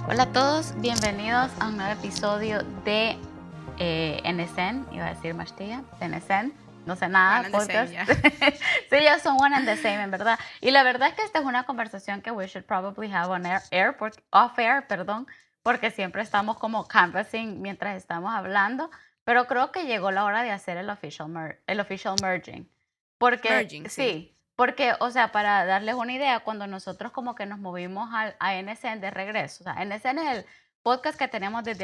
Hola a todos, bienvenidos a un nuevo episodio de NSN, iba a decir Mastilla, de NSN, no sé nada, One and the same, podcast. ya. Sí, ya son one and the same, en verdad. Y la verdad es que esta es una conversación que we should probably have on off air, perdón, porque siempre estamos como canvassing mientras estamos hablando, pero creo que llegó la hora de hacer el official merging. Porque, Merging, sí. sí, porque, o sea, para darles una idea, cuando nosotros como que nos movimos a NSN de regreso, o sea, NSN es el podcast que tenemos desde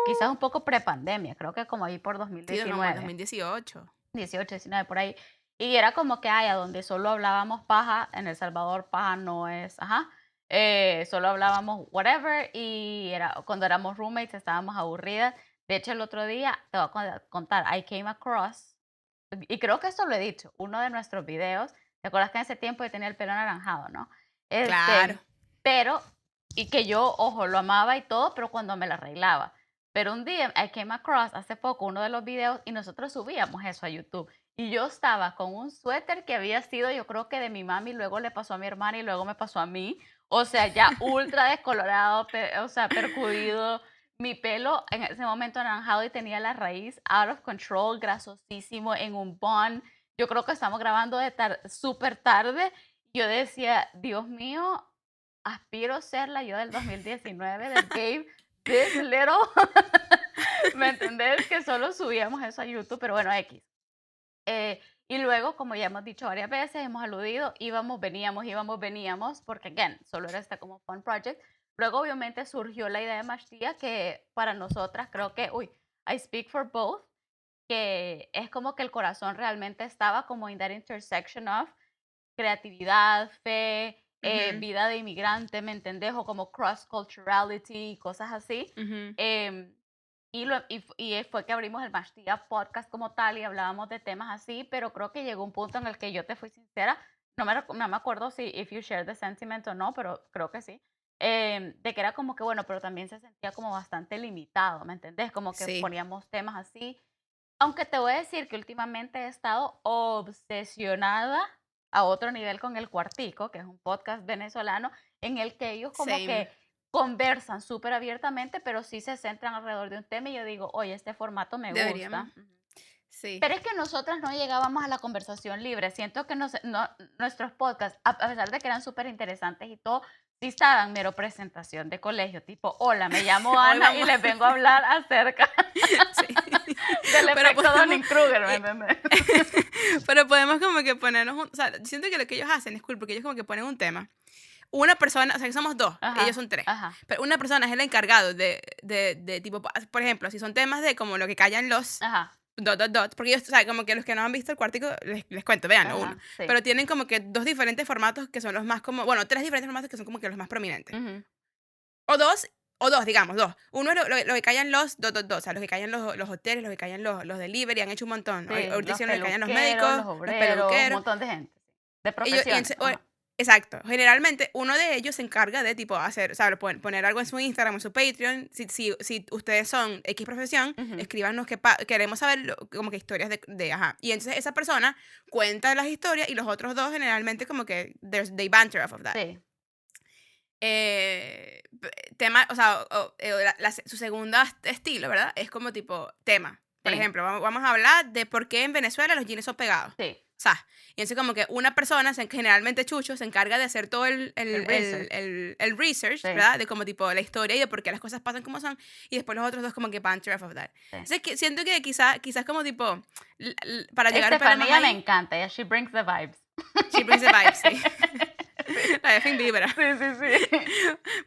quizás un poco prepandemia, creo que como ahí por Sí, como el 2019, 2018. 18, 19, por ahí. Y era como que, a donde solo hablábamos paja, en El Salvador paja no es, solo hablábamos whatever y era, cuando éramos roommates estábamos aburridas. De hecho, el otro día, te voy a contar, I came across y creo que esto lo he dicho, uno de nuestros videos, ¿te acuerdas que en ese tiempo yo tenía el pelo anaranjado, no? Claro. Pero, y que yo, ojo, lo amaba y todo, pero cuando me lo arreglaba. Pero un día, I came across hace poco uno de los videos y nosotros subíamos eso a YouTube. Y yo estaba con un suéter que había sido, yo creo que de mi mami, luego le pasó a mi hermana y luego me pasó a mí. O sea, ya ultra descolorado, o sea, percudido, mi pelo en ese momento anaranjado y tenía la raíz out of control, grasosísimo, en un bun. Yo creo que estamos grabando de súper tarde. Yo decía, Dios mío, aspiro ser la yo del 2019 that gave this little. ¿Me entendés? Que solo subíamos eso a YouTube, pero bueno, X. Y luego, como ya hemos dicho varias veces, hemos aludido, íbamos, veníamos, porque, again, solo era este como fun project. Luego, obviamente, surgió la idea de Mashtía, que para nosotras creo que, I speak for both, que es como que el corazón realmente estaba como in that intersection of creatividad, fe, Ujú, vida de inmigrante, ¿me entendés? O como cross-culturality, cosas así. ujú. Em, y fue que abrimos el Mastilla Podcast como tal y hablábamos de temas así, pero creo que llegó un punto en el que yo te fui sincera, no me acuerdo si if you share the sentiment o no, pero creo que sí, de que era como que, bueno, pero también se sentía como bastante limitado, ¿me entendés? Como que Sí. poníamos temas así. Aunque te voy a decir que últimamente he estado obsesionada a otro nivel con El Cuartico, que es un podcast venezolano en el que ellos como Same. que conversan súper abiertamente, pero sí se centran alrededor de un tema y yo digo, oye, este formato me Deberíamos. gusta. Ujú. Sí. Pero es que nosotras no llegábamos a la conversación libre. Siento que nuestros podcasts, a pesar de que eran súper interesantes y todo, sí estaban mero presentación de colegio, tipo, hola, me llamo Hoy Ana y vamos. les vengo a hablar acerca Sí. del Pero efecto podemos. Dunning-Kruger, ¿me y- entendés? Pero podemos como que ponernos un. O sea, siento que lo que ellos hacen es cool porque ellos como que ponen un tema. Una persona, o sea, que somos dos, ellos Ajá, son tres. ajá, Pero una persona es el encargado de tipo, por ejemplo, si son temas de como lo que callan los ajá, porque ellos, o sea, como que los que no han visto el cuartico, les cuento, vean uno. ajá, sí. Pero tienen como que dos diferentes formatos que son los más como, bueno, tres diferentes formatos que son como que los más prominentes. Ujú. O dos, digamos, dos. Uno es lo que callan o sea, los que callan los hoteles, los que callan los delivery, han hecho un montón. Sí, Ahorita los hicieron lo que callan los peluqueros, médicos, los los obreros, un peluqueros. montón de gente, sí, de Ellos, profesiones, ajá. exacto. Generalmente, uno de ellos se encarga de, tipo, hacer, o sea, poner algo en su Instagram, en su Patreon. Si ustedes son X profesión, Ujú, escríbanos que queremos saber como que historias ajá. Y entonces esa persona cuenta las historias y los otros dos generalmente como que they banter off of that. sí, Tema, o sea, su segunda estilo, ¿verdad? Es como tipo tema. Por sí, ejemplo, vamos a hablar de por qué en Venezuela los jeans son pegados. sí, O sea, y entonces como que una persona, generalmente Chucho, se encarga de hacer todo el research, el research, sí, ¿verdad? De como tipo la historia y de por qué las cosas pasan como son. Y después los otros dos como que banter off of that. sí. Entonces siento que quizás como tipo, para llegar un pelo más Estefanía me ahí, encanta, ella she brings the vibes. she brings the vibes, sí. Sí, La Effing Vibra. sí, sí, sí.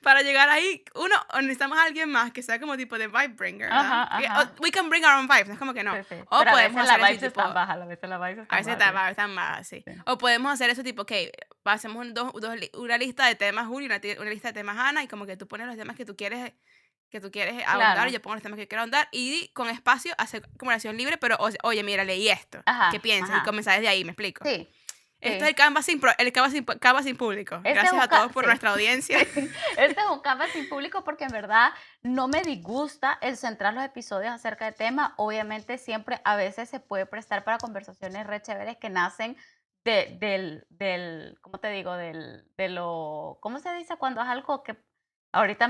Para llegar ahí, uno, o necesitamos a alguien más que sea como tipo de vibe bringer, ¿verdad? Ajá, ajá, We can bring our own vibes, no es como que no. sí, sí. O Pero a podemos veces las hacer eso y vibes tipo, están bajas, a veces las vibes a están veces bajas, sí, está, a veces están más así. sí. O podemos hacer eso tipo, ok, hacemos una lista de temas Julio y una lista de temas Ana y como que tú pones los temas que tú quieres ahondar y Claro, yo pongo los temas que quiero ahondar y con espacio hacer conversación libre, pero oye, mira, leí esto, ¿qué ajá, piensas? Y ajá, comenzar desde ahí, ¿me explico? sí, Esto es sí. el Canvas Canvas sin público. Este es Gracias un a todos por sí, nuestra audiencia. sí, este es un canvas sin público porque en verdad no me disgusta el centrar los episodios acerca de tema. Obviamente siempre a veces se puede prestar para conversaciones re chéveres que nacen ¿cómo te digo? ¿cómo se dice cuando es algo que Ahorita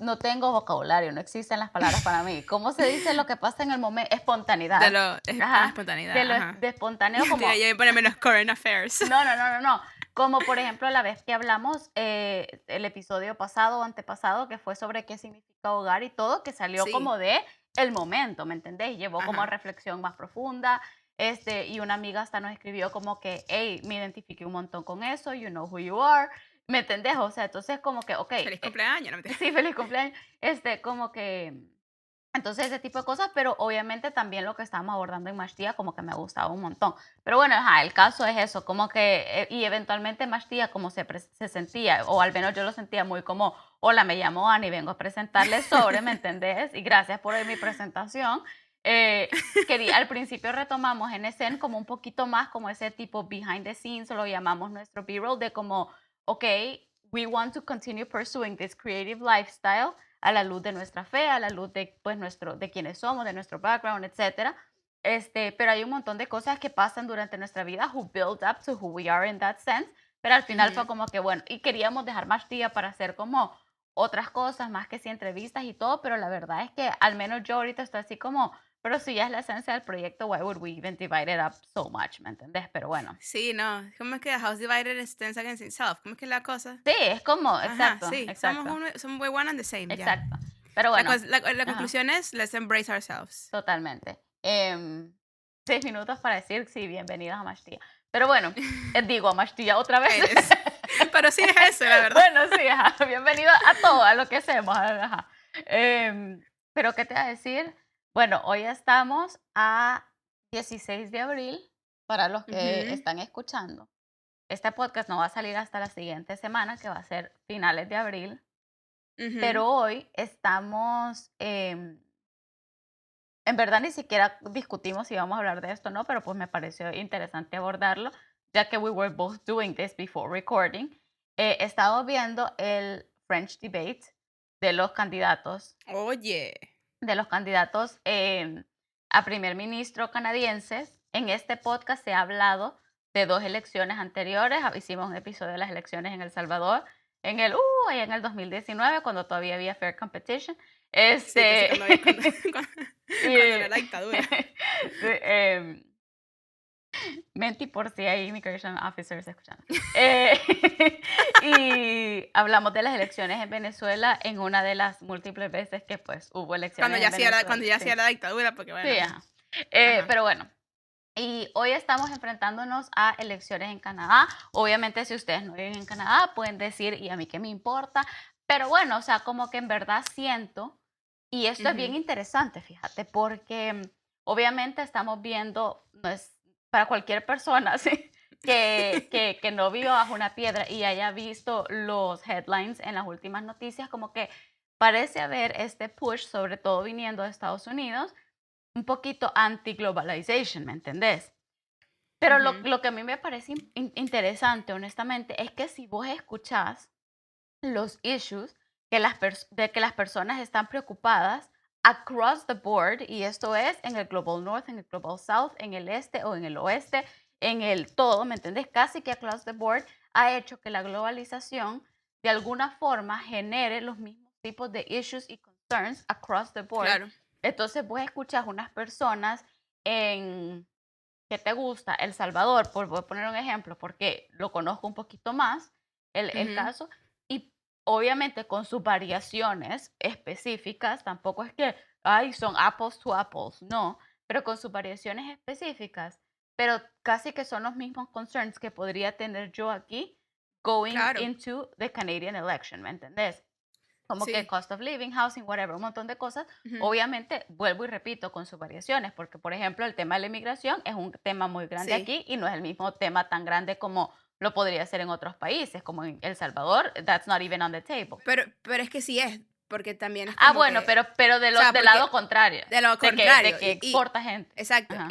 no tengo vocabulario, no existen las palabras para mí. ¿Cómo se dice lo que pasa en el momento? De Espontaneidad. lo Ajá. De espontaneidad, lo ajá. de espontáneo como Ya me pone menos current affairs. no, no, no, no, no. Como por ejemplo la vez que hablamos, el episodio pasado o antepasado, que fue sobre qué significa hogar y todo, que salió Sí, como de el momento, ¿me entendés? Llevó como a ajá. reflexión más profunda. Y una amiga hasta nos escribió como que, hey, me identifiqué un montón con eso, you know who you are, ¿me entendés? O sea, entonces como que, ok, Feliz cumpleaños, no mentira. sí, feliz cumpleaños, como que entonces, ese tipo de cosas, pero obviamente también lo que estábamos abordando en Mashtía como que me gustaba un montón. Pero bueno, ajá, el caso es eso, como que, y eventualmente Mashtía como se sentía, o al menos yo lo sentía muy como, hola, me llamo Ani, vengo a presentarles sobre, ¿me entendés? Y gracias por mi presentación. Al principio retomamos en escena como un poquito más como ese tipo behind the scenes, o lo llamamos nuestro B-roll, de como, ok, we want to continue pursuing this creative lifestyle a la luz de nuestra fe, a la luz de, pues, de quiénes somos, de nuestro background, etcétera. Pero hay un montón de cosas que pasan durante nuestra vida who build up to who we are in that sense, pero al final fue Ujú. como que, bueno, y queríamos dejar más día para hacer como otras cosas, más que si entrevistas y todo, pero la verdad es que al menos yo ahorita estoy así como, pero si ya es la esencia del proyecto, why would we even divide it up so much, ¿me entendés? Pero bueno, Sí, no, ¿cómo es que a house divided stands against itself? ¿Cómo es que es la cosa? sí, es como, Ajá, exacto, sí, exacto, somos we one and the same, ya. exacto. Pero La bueno, cos la ajá. conclusión es, let's embrace ourselves. Totalmente. 6 minutos para decir sí, bienvenidos a Mashtía. Pero bueno, digo a Mashtía otra vez. Eres. Pero sí es eso, la verdad. Bueno, sí, ajá, bienvenido a todo, a lo que hacemos. Ajá. Pero, ¿qué te iba a decir? Bueno, hoy estamos a 16 de abril, para los que Ujú, están escuchando. Este podcast no va a salir hasta la siguiente semana, que va a ser finales de abril, ujú. pero hoy estamos, en verdad ni siquiera discutimos si vamos a hablar de esto o no, pero pues me pareció interesante abordarlo, ya que we were both doing this before recording. Estamos viendo el French debate de los candidatos, Oye. a primer ministro canadienses. En este podcast se ha hablado de dos elecciones anteriores. Hicimos un episodio de las elecciones en El Salvador allá en el 2019, cuando todavía había fair competition. Sí, que sí, Este, cuando había cuando cuando era y, la dictadura. sí, Menti por si hay immigration officers escuchando. Eh, y hablamos de las elecciones en Venezuela en una de las múltiples veces que pues hubo elecciones en Cuando Venezuela. ya Sí, hacía la dictadura, porque bueno, sí, ajá. ajá. Ajá. Pero bueno, y hoy estamos enfrentándonos a elecciones en Canadá. Obviamente, si ustedes no viven en Canadá, pueden decir, ¿y a mí qué me importa? Pero bueno, o sea, como que en verdad siento, y esto es bien Ujú. interesante, fíjate, porque obviamente estamos viendo, no es para cualquier persona ¿sí? que no viva bajo una piedra y haya visto los headlines en las últimas noticias, como que parece haber este push, sobre todo viniendo de Estados Unidos, un poquito anti-globalization, ¿me entendés? Pero Ujú. lo que a mí me parece interesante, honestamente, es que si vos escuchás los issues de que las personas están preocupadas across the board, y esto es en el Global North, en el Global South, en el este o en el oeste, en el todo, ¿me entendés? Casi que across the board ha hecho que la globalización de alguna forma genere los mismos tipos de issues y concerns across the board. Claro. Entonces vos escuchas unas personas en ¿qué te gusta? El Salvador, voy a poner un ejemplo, porque lo conozco un poquito más, el Ujú. caso, y obviamente con sus variaciones específicas, tampoco es que, ay, son apples to apples, no, pero con sus variaciones específicas, pero casi que son los mismos concerns que podría tener yo aquí going Claro. into the Canadian election, ¿me entendés? Como que Sí. cost of living, housing, whatever, un montón de cosas. Ujú. Obviamente, vuelvo y repito, con sus variaciones, porque, por ejemplo, el tema de la inmigración es un tema muy grande Sí. aquí y no es el mismo tema tan grande como lo podría ser en otros países, como en El Salvador, that's not even on the table. Pero es que sí es, porque también es Ah, como bueno, que, pero o sea, del porque lado contrario, de lo de contrario, que exporta gente. exacto, y Ajá,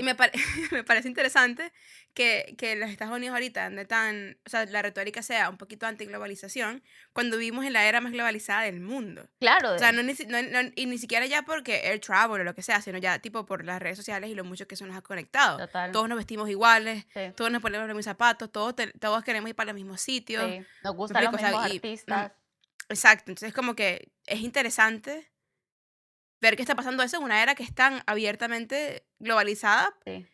me parece interesante que los Estados Unidos ahorita ande tan, o sea, la retórica sea un poquito antiglobalización, cuando vivimos en la era más globalizada del mundo. claro, O sea, y ni siquiera ya porque air travel o lo que sea, sino ya tipo por las redes sociales y lo mucho que eso nos ha conectado. total, Todos nos vestimos iguales, sí, todos nos ponemos los mismos zapatos, todos queremos ir para los mismos sitios. sí. Nos Me gustan los explico, o sea, mismos artistas. exacto, entonces como que es interesante ver que está pasando eso en una era que es tan abiertamente globalizada Sí.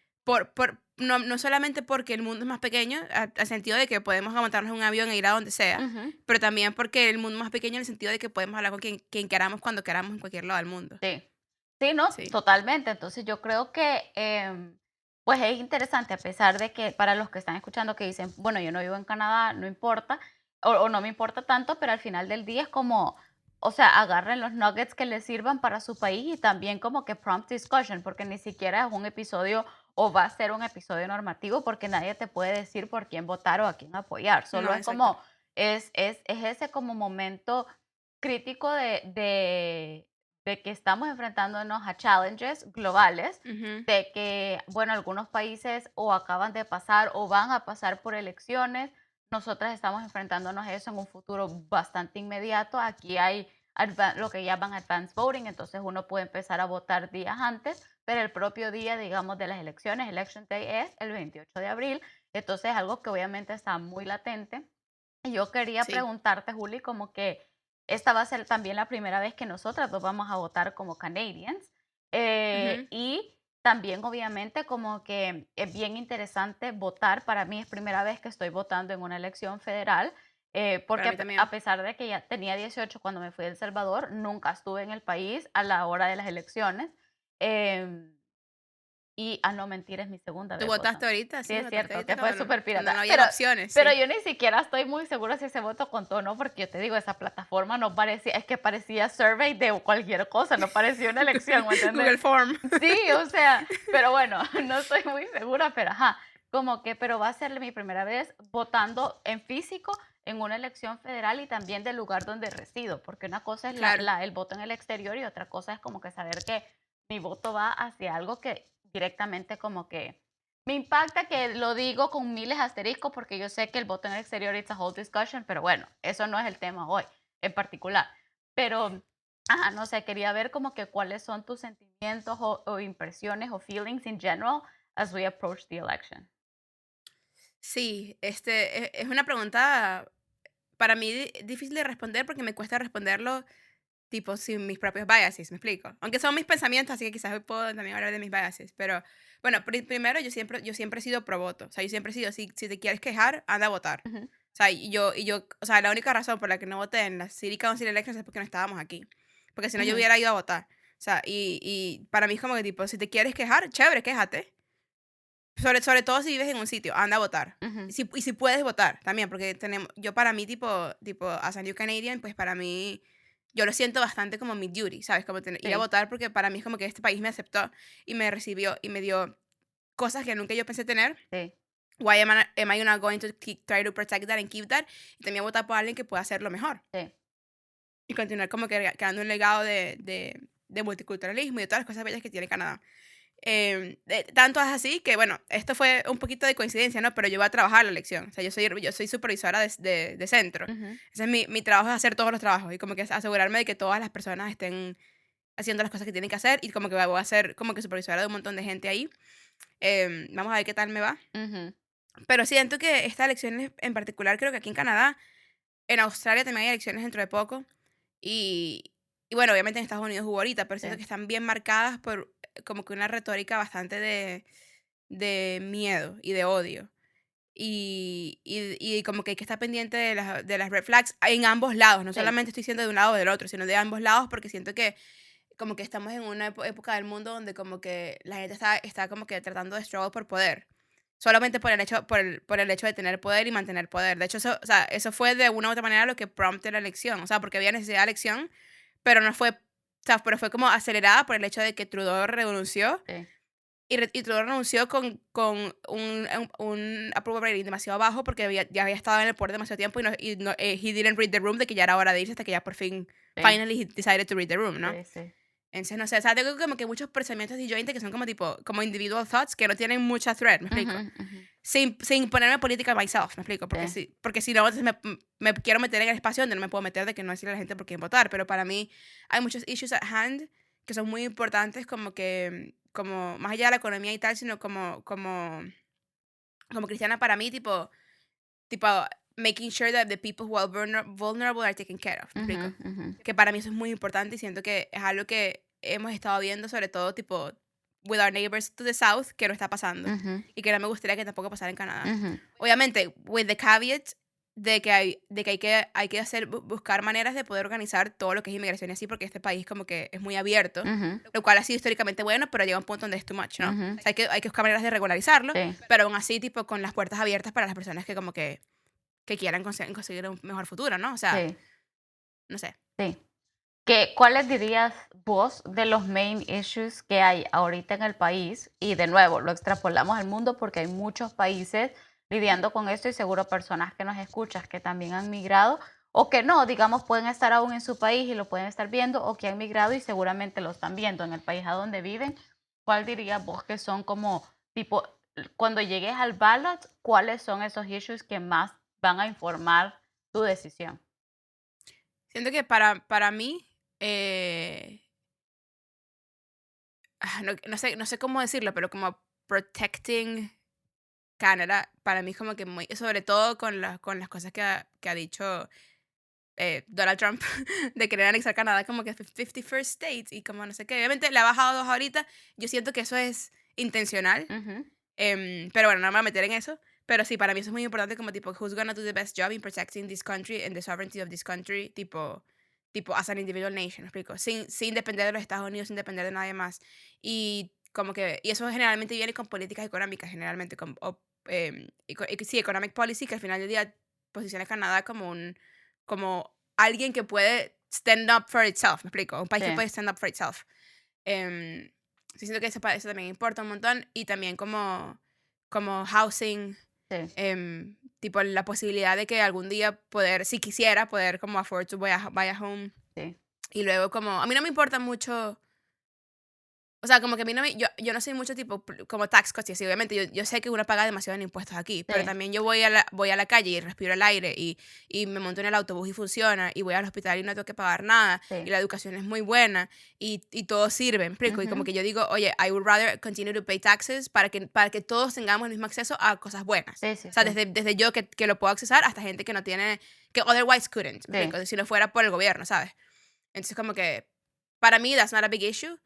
no solamente porque el mundo es más pequeño, al sentido de que podemos montarnos en un avión e ir a donde sea, Ujú. pero también porque el mundo es más pequeño en el sentido de que podemos hablar con quien queramos, cuando queramos, en cualquier lado del mundo. Sí. Sí, no, Sí. totalmente. Entonces yo creo que, pues es interesante, a pesar de que para los que están escuchando que dicen, bueno, yo no vivo en Canadá, no importa, o no me importa tanto, pero al final del día es como, o sea, agarren los nuggets que les sirvan para su país y también como que prompt discussion, porque ni siquiera es un episodio o va a ser un episodio normativo, porque nadie te puede decir por quién votar o a quién apoyar. Solo No, es exacto. como, es ese como momento crítico de que estamos enfrentándonos a challenges globales, Ujú. de que, bueno, algunos países o acaban de pasar o van a pasar por elecciones. Nosotras estamos enfrentándonos a eso en un futuro bastante inmediato. Aquí hay lo que llaman advance voting, entonces uno puede empezar a votar días antes, pero el propio día, digamos, de las elecciones, Election Day es el 28 de abril, entonces es algo que obviamente está muy latente. Y yo quería Sí. preguntarte, Juli, como que esta va a ser también la primera vez que nosotras dos vamos a votar como Canadians. Ujú. Y también, obviamente, como que es bien interesante votar. Para mí es primera vez que estoy votando en una elección federal, Para porque mí a también. pesar de que ya tenía 18 cuando me fui a El Salvador, nunca estuve en el país a la hora de las elecciones. Em, no, mentira, es mi segunda ¿Tú vez votaste votando. ahorita? Sí, Sí, es votaste cierto, ahorita que fue cuando súper cuando pirata. no habían opciones, Pero sí. yo ni siquiera estoy muy segura si ese voto contó o no, porque yo te digo, esa plataforma no parecía, es que parecía survey de cualquier cosa, no parecía una elección, ¿me entiendes? Google Form. Sí, o sea, pero bueno, no estoy muy segura, pero ajá, como que, pero va a ser mi primera vez votando en físico en una elección federal y también del lugar donde resido, porque una cosa es Claro. el voto en el exterior y otra cosa es como que saber que mi voto va hacia algo que directamente como que me impacta, que lo digo con miles de asteriscos porque yo sé que el voto en el exterior it's a whole discussion, pero bueno, eso no es el tema hoy en particular. Pero, ajá, no sé, quería ver como que cuáles son tus sentimientos o impresiones o feelings in general as we approach the election. Sí, es una pregunta para mí difícil de responder porque me cuesta responderlo tipo sin mis propios biases, ¿me explico? Aunque son mis pensamientos, así que quizás hoy puedo también hablar de mis biases, pero bueno, primero yo siempre he sido pro voto, o sea, yo siempre he sido, si te quieres quejar, anda a votar. Ujú, O sea, o sea, la única razón por la que no voté en las City Council Elections es porque no estábamos aquí, porque si no yo ujú, hubiera ido a votar. O sea, y para mí es como que tipo, si te quieres quejar, chévere, quéjate. Sobre todo si vives en un sitio, anda a votar. ujú, Y si puedes votar también, porque yo para mí, as a new Canadian, pues para mí, yo lo siento bastante como mi duty, ¿sabes? Como ir a sí, votar porque para mí es como que este país me aceptó y me recibió y me dio cosas que nunca yo pensé tener. sí, Why am I not going to try to protect that and keep that? Y también votar por alguien que pueda hacerlo mejor. sí. Y continuar como que creando un legado de multiculturalismo y de todas las cosas bellas que tiene Canadá. Tanto es así que, bueno, esto fue un poquito de coincidencia, ¿no? Pero yo voy a trabajar la elección. O sea, yo soy supervisora de centro. Ujú, Ese es mi trabajo, es hacer todos los trabajos y como que es asegurarme de que todas las personas estén haciendo las cosas que tienen que hacer y como que voy a ser como que supervisora de un montón de gente ahí. Vamos a ver qué tal me va. ujú, Pero siento que esta elección en particular, creo que aquí en Canadá, en Australia también hay elecciones dentro de poco. Y, y bueno, obviamente en Estados Unidos hubo ahorita, pero siento sí, que están bien marcadas por como que una retórica bastante de miedo y de odio. Y como que hay que estar pendiente de las red flags en ambos lados. No sí, solamente estoy diciendo de un lado o del otro, sino de ambos lados, porque siento que como que estamos en una época del mundo donde como que la gente está como que tratando de struggle por poder. Solamente por el hecho de tener poder y mantener poder. De hecho, eso, o sea, eso fue de una u otra manera lo que promptó la elección. O sea, porque había necesidad de elección, pero no fue, o sea, pero fue como acelerada por el hecho de que Trudeau renunció. sí, Y Trudeau renunció con un approval rating demasiado bajo porque ya había estado en el poder demasiado tiempo he didn't read the room, de que ya era hora de irse hasta que ya por fin, sí, finally he decided to read the room, ¿no? sí, sí, Entonces, no sé, o sea, tengo como que muchos pensamientos disjointes que son como tipo, como individual thoughts que no tienen mucha thread, ¿me ujú, explico? ujú, Sin ponerme política myself, ¿me explico? Porque sí, si no, entonces me quiero meter en el espacio donde no me puedo meter de que no decirle a la gente por quién votar, pero para mí hay muchos issues at hand que son muy importantes como que, como más allá de la economía y tal, sino como cristiana para mí, tipo, making sure that the people who are vulnerable are taken care of, ¿me Ujú, explico? ujú, Que para mí eso es muy importante y siento que es algo que hemos estado viendo, sobre todo, tipo, with our neighbors to the south, que no está pasando ujú, y que no me gustaría que tampoco pasara en Canadá. ujú, Obviamente, with the caveat de que hay que buscar maneras de poder organizar todo lo que es inmigración y así, porque este país como que es muy abierto, ujú, lo cual ha sido históricamente bueno, pero llega un punto donde es too much, ¿no? O ujú. sea, hay que buscar maneras de regularizarlo, Sí, pero aún así, tipo, con las puertas abiertas para las personas que como que quieran conseguir un mejor futuro, ¿no? O sea, sí, no sé. sí. ¿Cuáles dirías vos de los main issues que hay ahorita en el país? Y de nuevo, lo extrapolamos al mundo porque hay muchos países lidiando con esto y seguro personas que nos escuchas que también han migrado o que no, digamos, pueden estar aún en su país y lo pueden estar viendo o que han migrado y seguramente lo están viendo en el país a donde viven. ¿Cuál dirías vos que son como tipo, cuando llegues al ballot, cuáles son esos issues que más van a informar tu decisión? Siento que para mí, no sé cómo decirlo, pero como protecting Canada, para mí es como que muy, sobre todo con las cosas que ha dicho Donald Trump, de querer anexar Canadá como que 51st States y como no sé qué. Obviamente le ha bajado dos ahorita. Yo siento que eso es intencional. Ujú, Pero bueno, no me voy a meter en eso. Pero sí, para mí eso es muy importante como tipo, who's gonna do the best job in protecting this country and the sovereignty of this country, tipo as an individual nation, ¿me explico? Sin depender de los Estados Unidos, sin depender de nadie más. Y como que, y eso generalmente viene con políticas económicas, generalmente, sí, economic policy, que al final del día posiciona a Canadá como alguien que puede stand up for itself, ¿me explico? Un país que sí, puede stand up for itself. Sí, siento que eso también importa un montón y también como housing, sí, tipo la posibilidad de que algún día poder, si quisiera, poder como afford to buy a home sí. y luego como, a mí no me importa mucho, o sea, como que a mí no me, yo no soy mucho tipo como tax cuts y así, obviamente yo sé que uno paga demasiado en impuestos aquí, pero Sí, también yo voy a la calle y respiro el aire y me monto en el autobús y funciona y voy al hospital y no tengo que pagar nada y sí. la educación es muy buena y todo sirve, ¿me explico? Y como Ujú. que yo digo, oye, I would rather continue to pay taxes para que todos tengamos el mismo acceso a cosas buenas. Sí, sí, O sea, sí. desde yo que lo puedo accesar hasta gente que no tiene, que otherwise couldn't, ¿me Sí, explico? Si no fuera por el gobierno, ¿sabes? Entonces como que para mí that's not a big issue,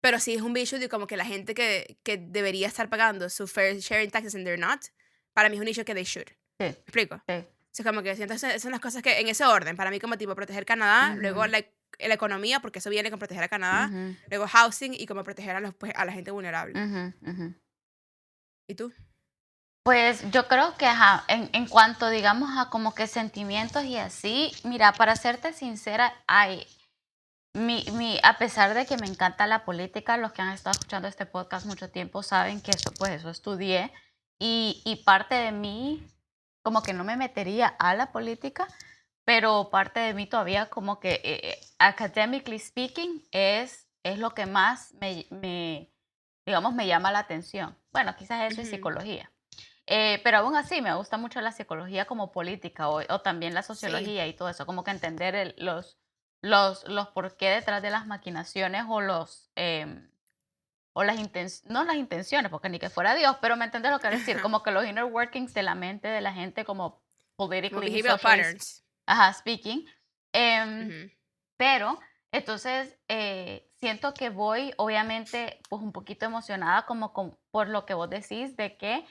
pero sí es un big issue de como que la gente que debería estar pagando su fair share in taxes and they're not, para mí es un issue que they should. sí, ¿Me explico? sí. Entonces como que siento esas son las cosas que en ese orden, para mí como tipo proteger Canadá, luego Ujú, la economía, porque eso viene con proteger a Canadá, ujú, luego housing y como proteger pues, a la gente vulnerable. ujú, ujú. ¿Y tú? Pues yo creo que, ajá, en cuanto, digamos, a como que sentimientos y así, mira, para serte sincera, a pesar de que me encanta la política, los que han estado escuchando este podcast mucho tiempo saben que eso, pues eso estudié y parte de mí como que no me metería a la política, pero parte de mí todavía como que, academically speaking, es lo que más digamos, me llama la atención. Bueno, quizás eso es Ujú. psicología. Pero aún así me gusta mucho la psicología como política o también la Sí. sociología y todo eso, como que entender los por qué detrás de las maquinaciones o no las intenciones, porque ni que fuera Dios, pero me entiendes lo que quiero decir, como que los inner workings de la mente de la gente como Como politically y behavioral socially, patterns. ajá, speaking. Em, Ujú. pero entonces siento que voy obviamente pues un poquito emocionada como por lo que vos decís de que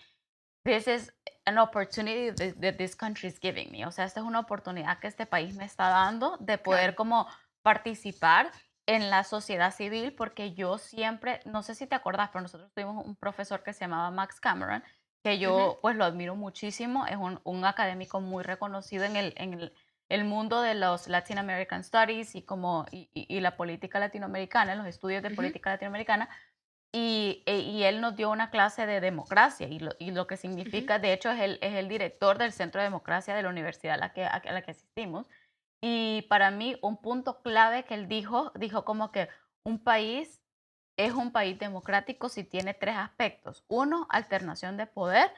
this is an opportunity that this country is giving me. O sea, esta es una oportunidad que este país me está dando de poder Claro. como participar en la sociedad civil, porque yo siempre, no sé si te acordás, pero nosotros tuvimos un profesor que se llamaba Max Cameron, que Ujú, yo pues lo admiro muchísimo, es un académico muy reconocido el mundo de los Latin American Studies y y la política latinoamericana, los estudios de ujú, política latinoamericana, y él nos dio una clase de democracia y lo que ujú. significa, de hecho, es el director del Centro de Democracia de la universidad a la que asistimos. Y para mí, un punto clave que él dijo como que un país es un país democrático si tiene tres aspectos. Uno, alternación de poder.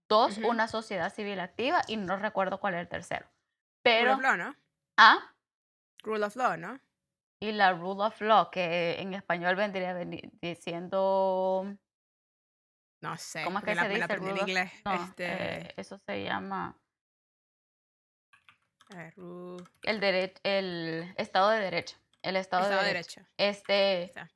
Dos, Ujú. una sociedad civil activa. Y no recuerdo cuál es el tercero. Rule of Pero, law, ¿no? ah, Rule of law, ¿no? y la rule of law, que en español vendría diciendo. No sé, ¿Cómo es porque que se me la dice aprendí en rule of? inglés. No, eso se llama A ver, el Estado de Derecho, el Estado de Estado de Derecho. Derecho. Este, Está.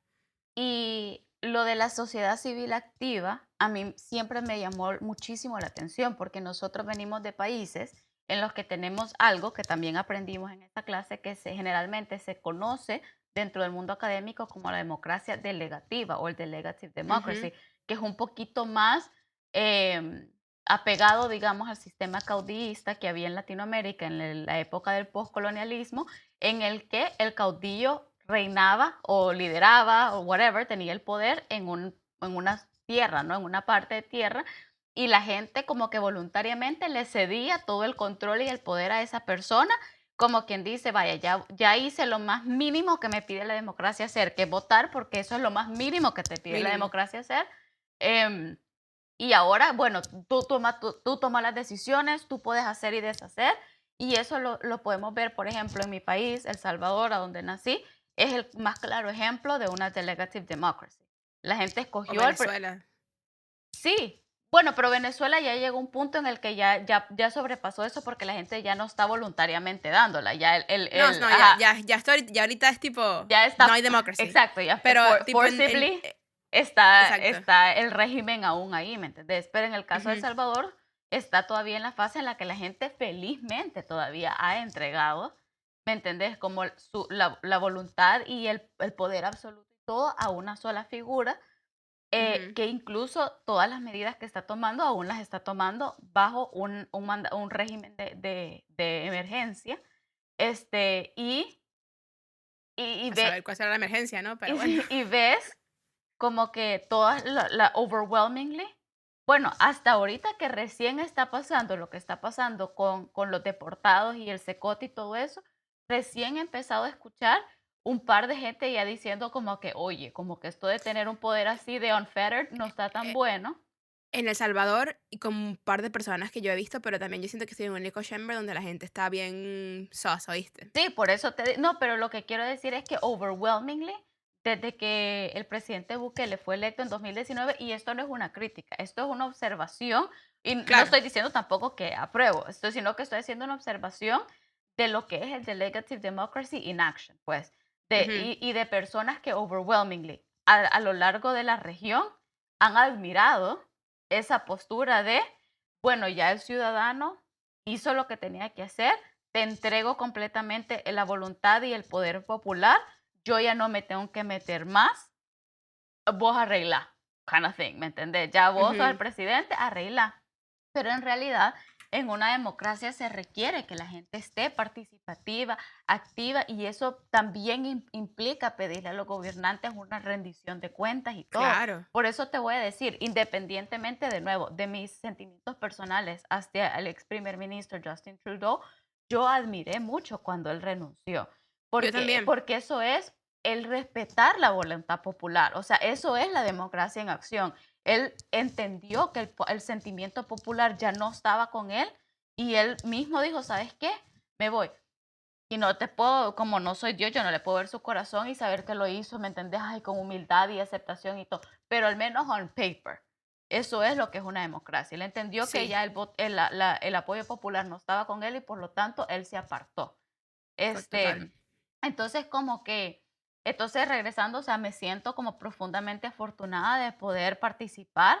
y lo de la sociedad civil activa, a mí siempre me llamó muchísimo la atención, porque nosotros venimos de países en los que tenemos algo que también aprendimos en esta clase, que generalmente se conoce dentro del mundo académico como la democracia delegativa o el delegative Ujú, democracy, que es un poquito más em, apegado, digamos, al sistema caudillista que había en Latinoamérica en la época del postcolonialismo, en el que el caudillo reinaba o lideraba o whatever, tenía el poder en una tierra, ¿no? En una parte de tierra, y la gente como que voluntariamente le cedía todo el control y el poder a esa persona, como quien dice, vaya, ya hice lo más mínimo que me pide la democracia hacer, que es votar, porque eso es lo más mínimo que te pide la mínimo. democracia hacer. em, y ahora, bueno, tú tomas las decisiones, tú puedes hacer y deshacer, y eso lo podemos ver, por ejemplo, en mi país, El Salvador, a donde nací, es el más claro ejemplo de una delegative democracy. La gente O escogió Venezuela. sí, bueno, pero Venezuela ya llegó a un punto en el que ya sobrepasó eso porque la gente ya no está voluntariamente dándola, ya No, no, ajá, ya ahorita es tipo, ya no está, hay democracy. exacto, ya Pero tipo forcibly está, exacto. está el régimen aún ahí, ¿me entendés? Pero en el caso de El Ujú, Salvador, está todavía en la fase en la que la gente felizmente todavía ha entregado, ¿me entendés? Como la voluntad y el poder absoluto y todo a una sola figura, ujú, que incluso todas las medidas que está tomando aún las está tomando bajo un régimen de emergencia. Este, y a ve, saber cuál será la emergencia, ¿no? Pero y, bueno. y ves como que todas overwhelmingly, bueno, hasta ahorita que recién está pasando lo que está pasando con los deportados y el Cecote y todo eso, recién he empezado a escuchar un par de gente ya diciendo como que, oye, como que esto de tener un poder así de unfettered no está tan Eh, bueno. en El Salvador, y con un par de personas que yo he visto, pero también yo siento que estoy en un echo chamber donde la gente está bien sosa, ¿oíste? Sí, por eso no, pero lo que quiero decir es que overwhelmingly, desde que el presidente Bukele fue electo en 2019, y esto no es una crítica, esto es una observación, y no Claro. estoy diciendo tampoco que apruebo, sino que estoy haciendo una observación de lo que es el delegative democracy in action, pues, Ujú, y de personas que overwhelmingly a lo largo de la región han admirado esa postura de, bueno, ya el ciudadano hizo lo que tenía que hacer, te entrego completamente la voluntad y el poder popular, yo ya no me tengo que meter más, vos arregla, kind of thing, ¿me entendés? Ya vos sos el ujú. presidente, arregla. Pero en realidad, en una democracia se requiere que la gente esté participativa, activa, y eso también implica pedirle a los gobernantes una rendición de cuentas y todo. Claro. Por eso te voy a decir, independientemente de nuevo de mis sentimientos personales hacia el ex primer ministro Justin Trudeau, yo admiré mucho cuando él renunció, Yo también. porque eso es el respetar la voluntad popular, o sea, eso es la democracia en acción. Él entendió que el sentimiento popular ya no estaba con él y él mismo dijo, ¿sabes qué? Me voy. Y no te puedo, como no soy Dios, yo no le puedo ver su corazón y saber que lo hizo, ¿me entendés? Ay, con humildad y aceptación y todo. Pero al menos on paper. Eso es lo que es una democracia. Él entendió que Sí, ya el apoyo popular no estaba con él y por lo tanto él se apartó. total. Este, entonces como que, entonces regresando, o sea, me siento como profundamente afortunada de poder participar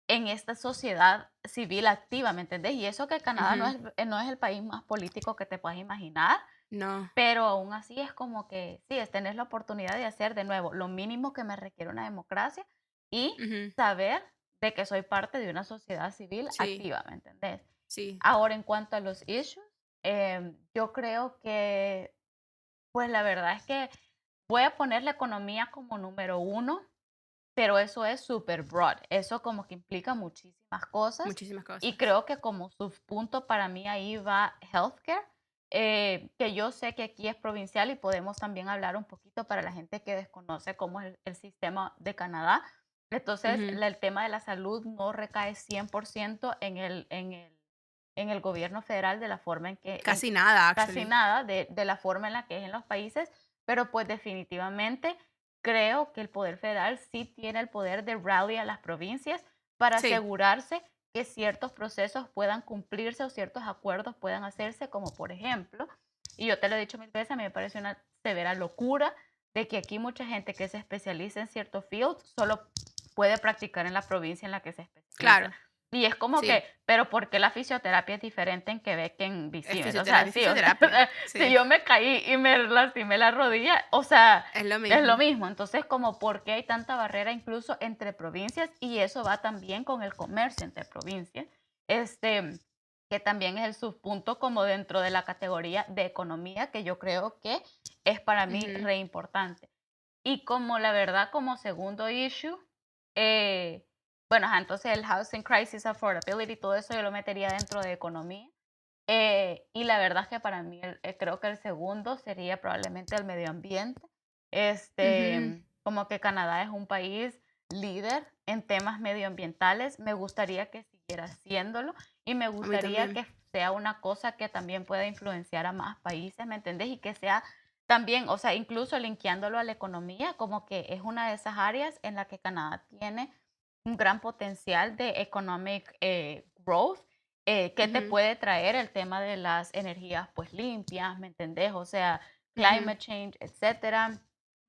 en esta sociedad civil activa, ¿me entendés? Y eso que Canadá Ujú. no es el país más político que te puedas imaginar, No. pero aún así es como que, sí, es tener la oportunidad de hacer de nuevo lo mínimo que me requiere una democracia y Ujú. saber de que soy parte de una sociedad civil Sí, activa, ¿me entendés? sí. Ahora, en cuanto a los issues, yo creo que, pues la verdad es que voy a poner la economía como número uno, pero eso es súper broad. Eso como que implica muchísimas cosas Muchísimas y cosas. creo que como subpunto para mí ahí va healthcare, que yo sé que aquí es provincial y podemos también hablar un poquito para la gente que desconoce cómo es el sistema de Canadá. Entonces, Ujú. el tema de la salud no recae 100% en el gobierno federal de la forma Casi nada, casi actually. nada de la forma en la que es en los países, pero pues definitivamente creo que el poder federal sí tiene el poder de rally a las provincias para Sí, asegurarse que ciertos procesos puedan cumplirse o ciertos acuerdos puedan hacerse, como por ejemplo, y yo te lo he dicho mil veces, a mí me parece una severa locura de que aquí mucha gente que se especializa en cierto field solo puede practicar en la provincia en la que se especializa. Claro, Y es como sí. que, pero ¿por qué la fisioterapia es diferente en Quebec que en Es BC? O sea, fisioterapia, es sí, o sea, fisioterapia. si Sí, yo me caí y me lastimé la rodilla, o sea, es lo es lo mismo. mismo. Entonces, como por qué hay tanta barrera incluso entre provincias, y eso va también con el comercio entre provincias, este, que también es el subpunto como dentro de la categoría de economía, que yo creo que es para mí Ujú, re importante. Y como la verdad, como segundo issue, eh, bueno, ajá, entonces el housing crisis, affordability, todo eso yo lo metería dentro de economía. Y la verdad es que para mí creo que el segundo sería probablemente el medio ambiente. ujú. Como que Canadá es un país líder en temas medioambientales. Me gustaría que siguiera haciéndolo y me A mí gustaría también. que sea una cosa que también pueda influenciar a más países, ¿me entendés? Y que sea también, o sea, incluso linkeándolo a la economía, como que es una de esas áreas en la que Canadá tiene un gran potencial de economic growth, que te Ujú, puede traer el tema de las energías pues limpias, ¿me entendés? O sea, ujú. climate change, etcétera,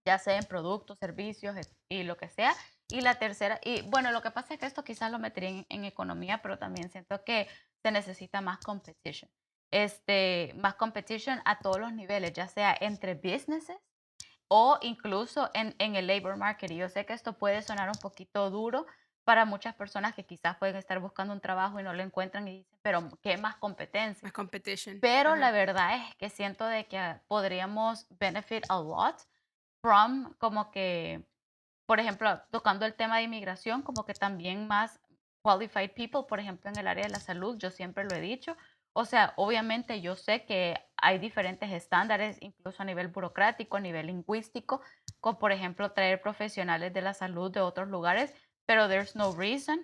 ya sea en productos, servicios y lo que sea. Y la tercera, y bueno, lo que pasa es que esto quizás lo metería en economía, pero también siento que se necesita más competition. Más competition a todos los niveles, ya sea entre businesses o incluso en el labor market. Y yo sé que esto puede sonar un poquito duro para muchas personas que quizás pueden estar buscando un trabajo y no lo encuentran y dicen, pero ¿qué más competencia? Más competition. Pero la Ajá. verdad es que siento de que podríamos benefit a lot from como que, por ejemplo, tocando el tema de inmigración, como que también más qualified people, por ejemplo, en el área de la salud, yo siempre lo he dicho. O sea, obviamente yo sé que hay diferentes estándares, incluso a nivel burocrático, a nivel lingüístico, como por ejemplo traer profesionales de la salud de otros lugares, pero there's no reason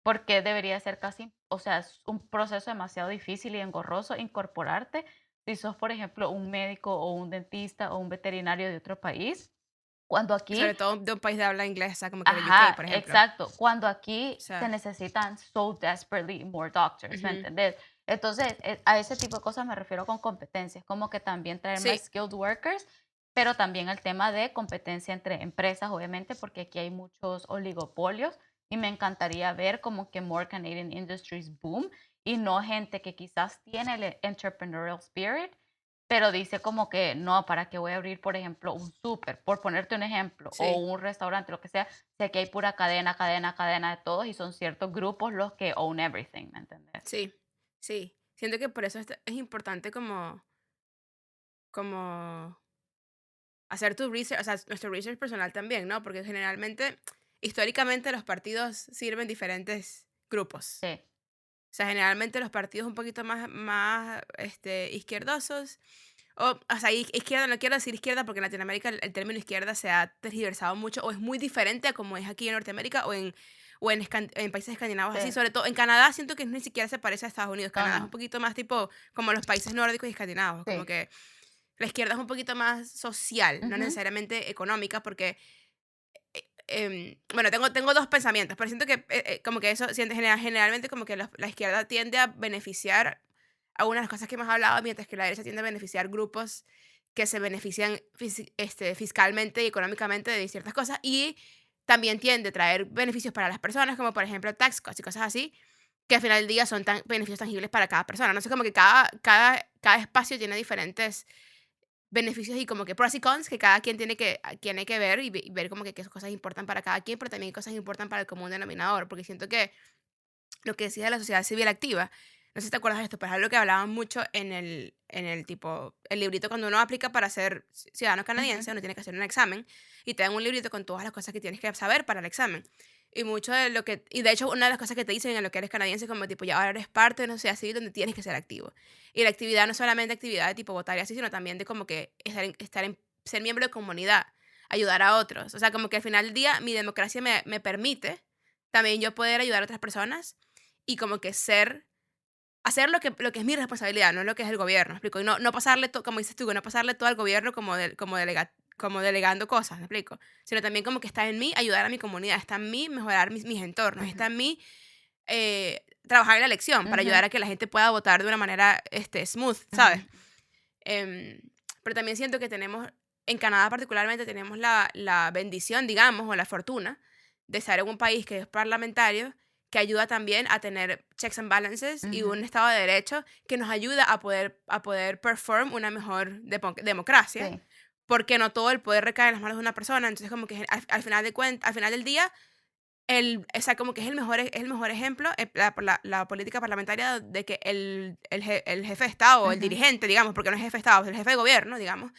porque debería ser casi, o sea, es un proceso demasiado difícil y engorroso incorporarte si sos, por ejemplo, un médico o un dentista o un veterinario de otro país, cuando aquí. Sobre todo de un país de habla inglesa, como que de UK, Ajá, por ejemplo. O exacto. Cuando aquí se sea, necesitan so desperately more doctors, ¿me ujú. entendés? Entonces, a ese tipo de cosas me refiero con competencias, como que también traer más Sí, skilled workers, pero también el tema de competencia entre empresas, obviamente, porque aquí hay muchos oligopolios y me encantaría ver como que more Canadian industries boom y no gente que quizás tiene el entrepreneurial spirit, pero dice como que no, ¿para qué voy a abrir, por ejemplo, un súper? Por ponerte un ejemplo, o sí, un restaurante, lo que sea. Sé que hay pura cadena, cadena, cadena de todos y son ciertos grupos los que own everything, ¿me entendés? sí, sí. Siento que por eso es importante como hacer tu research, o sea, nuestro research personal también, ¿no? Porque generalmente, históricamente, los partidos sirven diferentes grupos. Sí, O sea, generalmente los partidos un poquito más izquierdosos, o sea, izquierda, no quiero decir izquierda porque en Latinoamérica el término izquierda se ha tergiversado mucho o es muy diferente a como es aquí en Norteamérica o en países escandinavos así. sí. Sobre todo en Canadá siento que ni siquiera se parece a Estados Unidos. No, Canadá es un no. poquito más tipo como los países nórdicos y escandinavos, como Sí. que la izquierda es un poquito más social, no Ujú. necesariamente económica, porque bueno, tengo dos pensamientos, pero siento que como que eso generalmente como que la izquierda tiende a beneficiar algunas de las cosas que hemos hablado, mientras que la derecha tiende a beneficiar grupos que se benefician fiscalmente y económicamente de ciertas cosas y también tiende a traer beneficios para las personas, como por ejemplo tax cuts y cosas así, que al final del día son beneficios tangibles para cada persona. No sé, como que cada espacio tiene diferentes beneficios y como que pros y cons que cada quien tiene que ver y ver como que qué cosas importan para cada quien, pero también qué cosas importan para el común denominador, porque siento que lo que decía de la sociedad civil activa, no sé si te acuerdas de esto, pero es algo que hablaban mucho en el tipo, el librito cuando uno aplica para ser ciudadano Ujú. canadiense, uno tiene que hacer un examen y te dan un librito con todas las cosas que tienes que saber para el examen. Y mucho de lo que, y de hecho una de las cosas que te dicen en lo que eres canadiense es como tipo, ya ahora eres parte de una sociedad civil donde tienes que ser activo. Y la actividad no es solamente actividad de tipo votar y así, sino también de como que ser miembro de comunidad, ayudar a otros. O sea, como que al final del día mi democracia me permite también yo poder ayudar a otras personas y como que hacer lo que es mi responsabilidad, no lo que es el gobierno, ¿me explico? Y no pasarle todo, como dices tú, no pasarle todo al gobierno como delegando cosas, ¿me explico? Sino también como que está en mí ayudar a mi comunidad, está en mí mejorar mis entornos, está Ujú. en mí trabajar en la elección para Ujú, ayudar a que la gente pueda votar de una manera smooth, ¿sabes? ujú, Em, pero también siento que tenemos, en Canadá particularmente, tenemos la bendición, digamos, o la fortuna de estar en un país que es parlamentario, que ayuda también a tener checks and balances y ujú. un Estado de Derecho que nos ayuda a poder perform una mejor democracia, Sí, porque no todo el poder recae en las manos de una persona. Entonces, como que al final al final del día, o sea, como que es el mejor ejemplo, la política parlamentaria de que el jefe de Estado, o el ujú, dirigente, digamos, porque no es jefe de Estado, es el jefe de gobierno, digamos,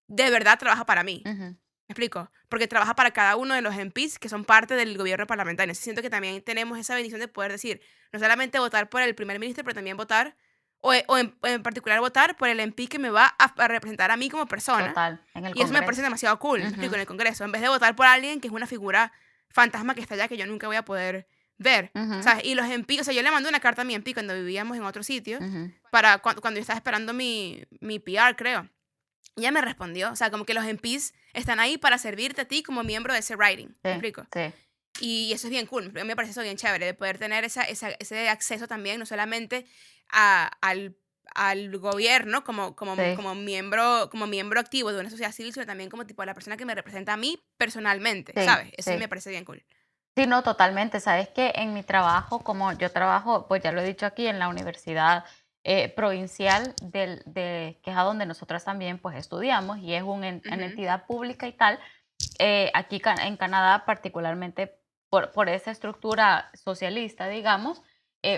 de verdad trabaja para mí. ujú. ¿Me explico? Porque trabaja para cada uno de los MPs que son parte del gobierno parlamentario. Entonces, siento que también tenemos esa bendición de poder decir, no solamente votar por el primer ministro, pero también votar, o en particular votar por el MP que me va a representar a mí como persona. Total, en el Y eso me parece Congreso. demasiado cool, ¿me explico? Ujú, En el Congreso, en vez de votar por alguien que es una figura fantasma que está allá que yo nunca voy a poder ver, ujú, ¿sabes? Y los MP, o sea, yo le mandé una carta a mi MP cuando vivíamos en otro sitio, ujú. para cuando yo estaba esperando mi PR, creo. Y ella me respondió, o sea, como que los MPs están ahí para servirte a ti como miembro de ese writing, ¿me Sí, explico? sí, Y eso es bien cool, a mí me parece eso bien chévere, de poder tener ese acceso también, no solamente al, al gobierno sí, como miembro activo de una sociedad civil, sino también como tipo la persona que me representa a mí personalmente, sí, ¿sabes? Eso sí me sí. parece bien cool. Sí, no, totalmente. Sabes que en mi trabajo, como yo trabajo, pues ya lo he dicho aquí, en la universidad provincial que es a donde nosotros también pues estudiamos y es una Ujú, entidad pública y tal, aquí en Canadá particularmente por esa estructura socialista, digamos,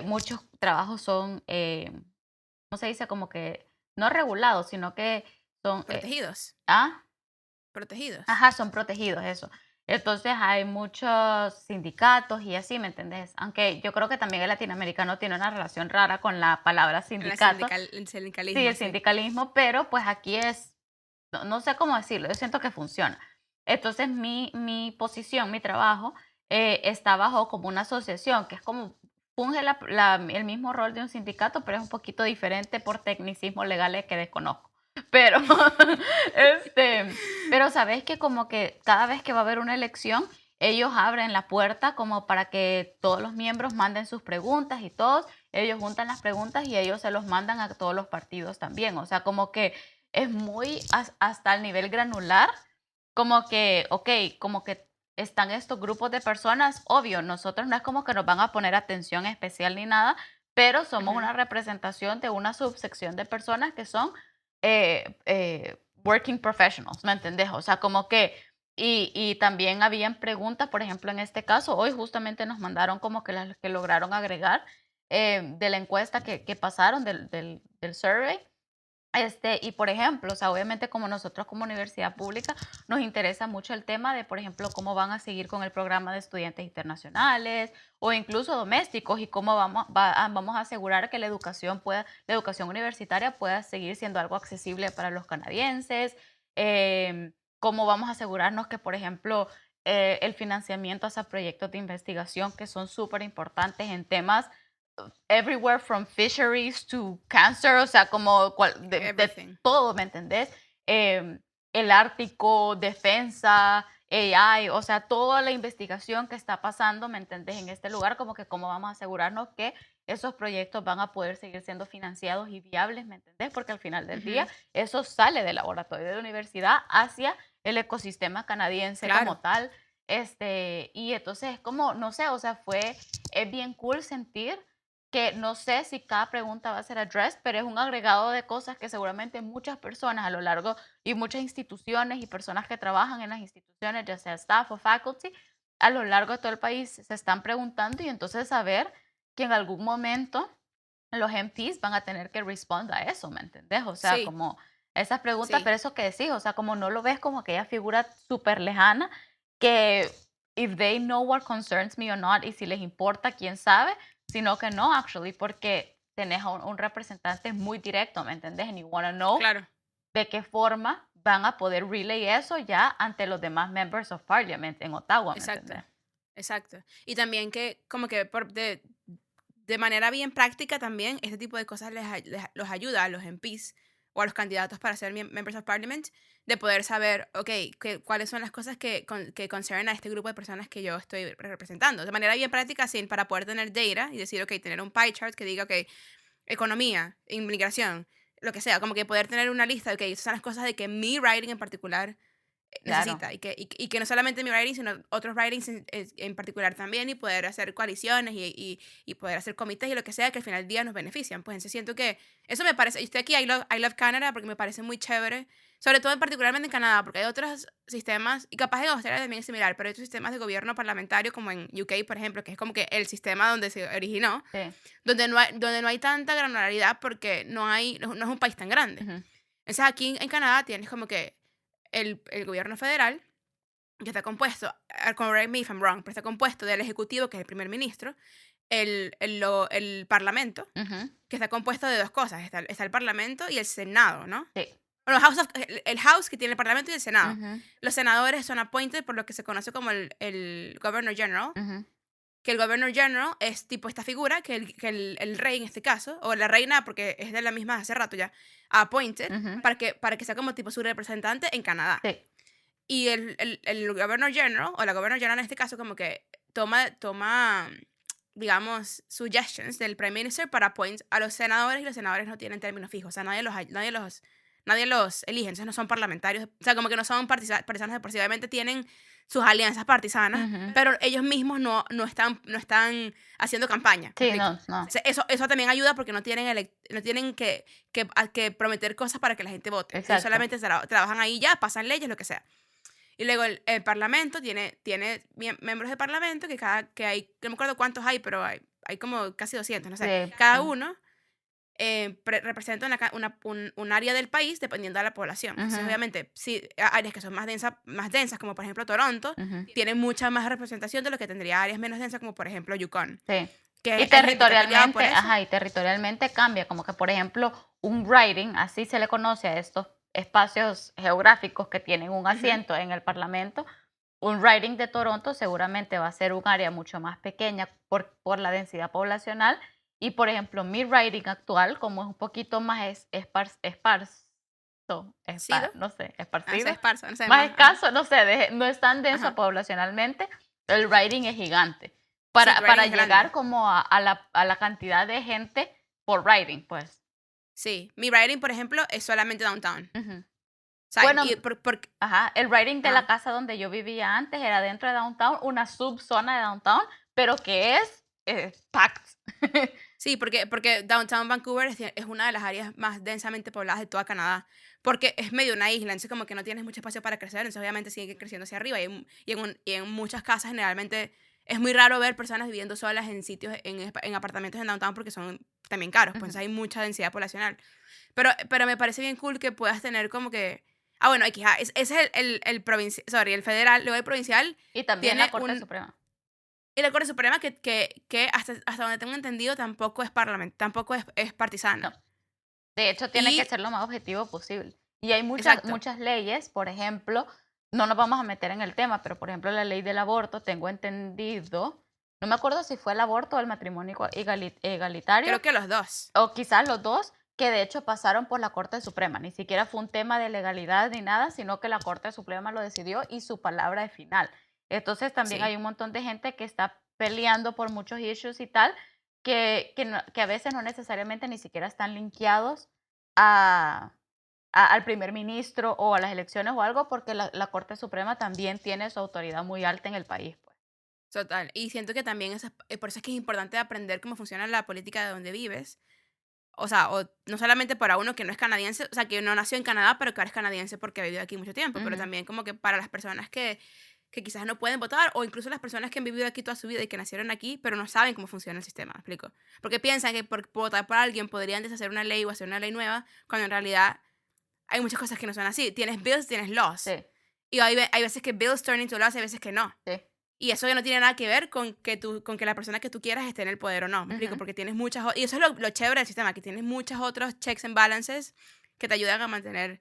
muchos trabajos son, ¿cómo se dice? Como que no regulados, sino que son, protegidos, ah, protegidos. ajá, son protegidos, eso. Entonces hay muchos sindicatos y así, ¿me entendés? Aunque yo creo que también el latinoamericano tiene una relación rara con la palabra sindicato. El Sí, sindicalismo, el sí. sindicalismo, pero pues aquí es, no sé cómo decirlo, yo siento que funciona. Entonces mi posición, mi trabajo, está bajo como una asociación, que es como, funge el mismo rol de un sindicato, pero es un poquito diferente por tecnicismos legales que desconozco. Pero, pero sabes que como que cada vez que va a haber una elección, ellos abren la puerta como para que todos los miembros manden sus preguntas y todos, ellos juntan las preguntas y ellos se los mandan a todos los partidos también. O sea, como que es muy hasta el nivel granular, como que, ok, como que están estos grupos de personas, obvio, nosotros no es como que nos van a poner atención especial ni nada, pero somos Ujú, una representación de una subsección de personas que son working professionals, ¿me entendés? O sea, como que, y también habían preguntas, por ejemplo, en este caso, hoy justamente nos mandaron como que las que lograron agregar de la encuesta que pasaron del survey. Y por ejemplo, o sea, obviamente como nosotros como universidad pública nos interesa mucho el tema de, por ejemplo, cómo van a seguir con el programa de estudiantes internacionales o incluso domésticos y cómo vamos a asegurar que la educación universitaria pueda seguir siendo algo accesible para los canadienses, cómo vamos a asegurarnos que, por ejemplo, el financiamiento hacia proyectos de investigación que son súper importantes en temas everywhere from fisheries to cancer, o sea, como de everything. todo, ¿me entendés? El Ártico, defensa, AI, o sea, toda la investigación que está pasando, ¿me entendés? En este lugar, como que cómo vamos a asegurarnos que esos proyectos van a poder seguir siendo financiados y viables, ¿me entendés? Porque al final del día Ujú, eso sale del laboratorio de la universidad hacia el ecosistema canadiense como claro, tal. Y entonces es como, no sé, o sea, es bien cool sentir que no sé si cada pregunta va a ser addressed, pero es un agregado de cosas que seguramente muchas personas a lo largo y muchas instituciones y personas que trabajan en las instituciones, ya sea staff o faculty, a lo largo de todo el país se están preguntando y entonces saber que en algún momento los MPs van a tener que responder a eso, ¿me entendés? O sea, sí, como esas preguntas, sí. pero eso que decís, o sea, como no lo ves como aquella figura súper lejana que if they know what concerns me or not y si les importa, quién sabe, sino que no, actually, porque tenés a un representante muy directo, ¿me entendés? And you want to know Claro, de qué forma van a poder relay eso ya ante los demás members of parliament en Ottawa, ¿me exacto, entendés? exacto. Y también que como que de manera bien práctica también, este tipo de cosas los ayuda a los MPs o a los candidatos para ser members of parliament, de poder saber, ok, cuáles son las cosas que concernen a este grupo de personas que yo estoy representando. De manera bien práctica, sin para poder tener data y decir, ok, tener un pie chart que diga, ok, economía, inmigración, lo que sea, como que poder tener una lista de, ok, esas son las cosas de que mi writing en particular Claro, necesita y que no solamente mi writing, sino otros writings en particular también y poder hacer coaliciones y poder hacer comités y lo que sea que al final del día nos benefician. Pues entonces siento que eso me parece, y estoy aquí, I love Canada porque me parece muy chévere, sobre todo particularmente en Canadá, porque hay otros sistemas, y capaz en Australia también es similar, pero hay otros sistemas de gobierno parlamentario como en UK, por ejemplo, que es como que el sistema donde se originó, sí. donde no hay tanta granularidad porque no es un país tan grande. Ujú, Entonces aquí en Canadá tienes como que el gobierno federal, que está compuesto, correct me if I'm wrong, pero está compuesto del ejecutivo, que es el primer ministro, el parlamento, ujú, que está compuesto de dos cosas, está el parlamento y el senado, ¿no? sí. Bueno, el house que tiene el parlamento y el senado. Ujú, Los senadores son appointed por lo que se conoce como el governor general, ujú, que el governor general es tipo esta figura que el rey en este caso, o la reina, porque es de la misma hace rato ya, appointed, ujú, para que sea como tipo su representante en Canadá. sí. Y el Governor General, o la Governor General en este caso, como que toma, digamos, suggestions del Prime Minister para appoint a los senadores, y los senadores no tienen términos fijos. O sea, nadie los elige, entonces no son parlamentarios. O sea, como que no son partisanos de por sí. Obviamente tienen sus alianzas partisanas, Ujú, pero ellos mismos no están haciendo campaña. ¿Me sí, explico? no, no. Eso también ayuda porque no tienen que prometer cosas para que la gente vote. Ellos Exacto. solamente trabajan ahí ya, pasan leyes, lo que sea. Y luego el parlamento tiene miembros de parlamento que hay, no me acuerdo cuántos hay, pero hay como casi 200, no sé. Sí, Cada sí. uno representa un área del país dependiendo de la población. Entonces, Ujú, obviamente, sí, áreas que son más densas, como por ejemplo Toronto, ujú, tienen mucha más representación de lo que tendría áreas menos densas, como por ejemplo Yukon. sí. Que Y hay gente que ha peleado por territorialmente, eso. ajá, y territorialmente cambia, como que, por ejemplo, un riding, así se le conoce a estos espacios geográficos que tienen un Ujú. asiento en el Parlamento. Un riding de Toronto seguramente va a ser un área mucho más pequeña por la densidad poblacional. Y, por ejemplo, mi riding actual, como es un poquito más esparso, ¿Sido? no sé, No sé, esparcido, esparzo, no sé más más. Ajá. escaso, no sé, no es tan denso Ajá. poblacionalmente, el riding es gigante. Sí, Para, tu writing para es llegar grande. como a la cantidad de gente por riding, pues. Sí. Mi writing, por ejemplo, es solamente downtown. Ujú. O sea, Bueno, y por ajá, el riding de la ajá. casa donde yo vivía antes era dentro de downtown, una subzona de downtown, pero que es packed. Sí, porque Downtown Vancouver es una de las áreas más densamente pobladas de toda Canadá, porque es medio una isla, entonces como que no tienes mucho espacio para crecer, entonces obviamente sigue creciendo hacia arriba y en muchas casas generalmente es muy raro ver personas viviendo solas en sitios, en apartamentos en Downtown porque son también caros, pues Ujú. hay mucha densidad poblacional. Pero me parece bien cool que puedas tener como que, bueno, ese es el federal, luego el provincial Y también la tiene Corte Suprema. y la Corte Suprema que hasta donde tengo entendido tampoco es No, partisana. de hecho tiene que Y ser lo más objetivo posible. Y hay muchas, exacto, muchas leyes, por ejemplo, no nos vamos a meter en el tema, pero por ejemplo la ley del aborto, tengo entendido, no me acuerdo si fue el aborto o el matrimonio egalitario, creo que los dos. o quizás los 2 que de hecho pasaron por la Corte Suprema. Ni siquiera fue un tema de legalidad ni nada, sino que la Corte Suprema lo decidió y su palabra es final. Entonces, también Sí, hay un montón de gente que está peleando por muchos issues y tal, que a veces no necesariamente ni siquiera están linkeados a al primer ministro o a las elecciones o algo, porque la Corte Suprema también tiene su autoridad muy alta en el país, pues. total. Y siento que también por eso es que es importante aprender cómo funciona la política de donde vives. O sea, no solamente para uno que no es canadiense, o sea, que no nació en Canadá, pero que ahora es canadiense porque ha vivido aquí mucho tiempo, pero Ujú, también como que para las personas que quizás no pueden votar, o incluso las personas que han vivido aquí toda su vida y que nacieron aquí, pero no saben cómo funciona el sistema, ¿me explico? Porque piensan que por votar por alguien podrían deshacer una ley o hacer una ley nueva, cuando en realidad hay muchas cosas que no son así. Tienes bills, tienes laws. sí, Y hay veces que bills turn into laws y hay veces que no. sí. Y eso ya no tiene nada que ver con que la persona que tú quieras esté en el poder o no, ¿me explico? Ujú, Porque tienes y eso es lo chévere del sistema, que tienes muchos otros checks and balances que te ayudan a mantener,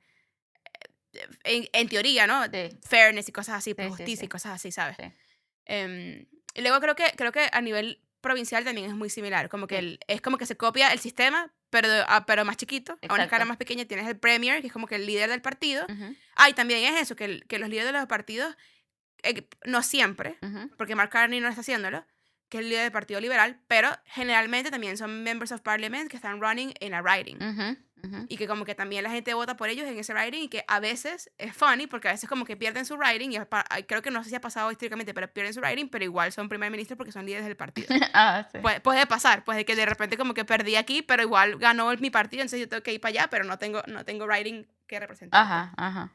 en teoría, ¿no? sí, Fairness y cosas así, pues sí, sí, justicia y sí, cosas así, ¿sabes? sí, Y luego creo que a nivel provincial también es muy similar, como que sí. es como que se copia el sistema, pero más chiquito, a una escala Exacto. más pequeña tienes el premier, que es como que el líder del partido. Ujú, Y también es eso, que los líderes de los partidos, no siempre, ujú, porque Mark Carney no está haciéndolo, que es el líder del Partido Liberal, pero generalmente también son members of parliament que están running en a riding. ujú, ujú. Y que como que también la gente vota por ellos en ese riding y que a veces es funny porque a veces como que pierden su riding y creo que no sé si ha pasado históricamente, pero pierden su riding, pero igual son primer ministro porque son líderes del partido. Ah, sí. Puede pasar, pues de que de repente como que perdí aquí, pero igual ganó mi partido, entonces yo tengo que ir para allá, pero no tengo riding que representar, pues. Ajá, ajá.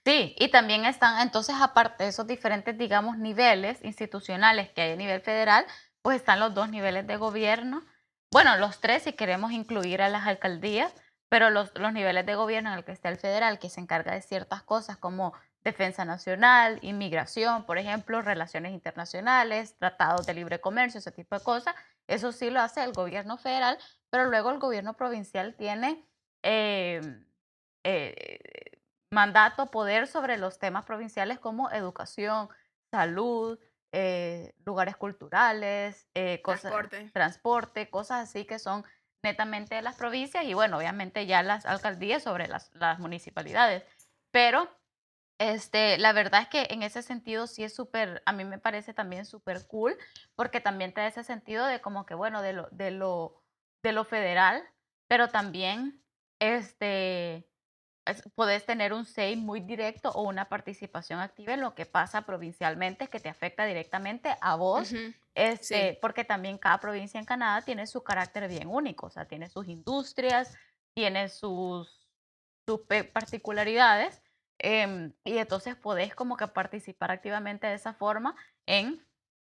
Sí, y también están, entonces, aparte de esos diferentes, digamos, niveles institucionales que hay a nivel federal, pues están los 2 niveles de gobierno. Bueno, los 3 si queremos incluir a las alcaldías, pero los niveles de gobierno en el que está el federal, que se encarga de ciertas cosas como defensa nacional, inmigración, por ejemplo, relaciones internacionales, tratados de libre comercio, ese tipo de cosas. Eso sí lo hace el gobierno federal, pero luego el gobierno provincial tiene, em, eh mandato, poder sobre los temas provinciales como educación, salud, lugares culturales, Transporte. transporte, cosas así que son netamente de las provincias y bueno, obviamente ya las alcaldías sobre las municipalidades. Pero la verdad es que en ese sentido sí es súper, a mí me parece también súper cool, porque también te da ese sentido de como que, bueno, de lo federal, pero también, este, puedes tener un say muy directo o una participación activa en lo que pasa provincialmente que te afecta directamente a vos, Ujú. Sí. porque también cada provincia en Canadá tiene su carácter bien único, o sea, tiene sus industrias, tiene sus particularidades, y entonces podés como que participar activamente de esa forma en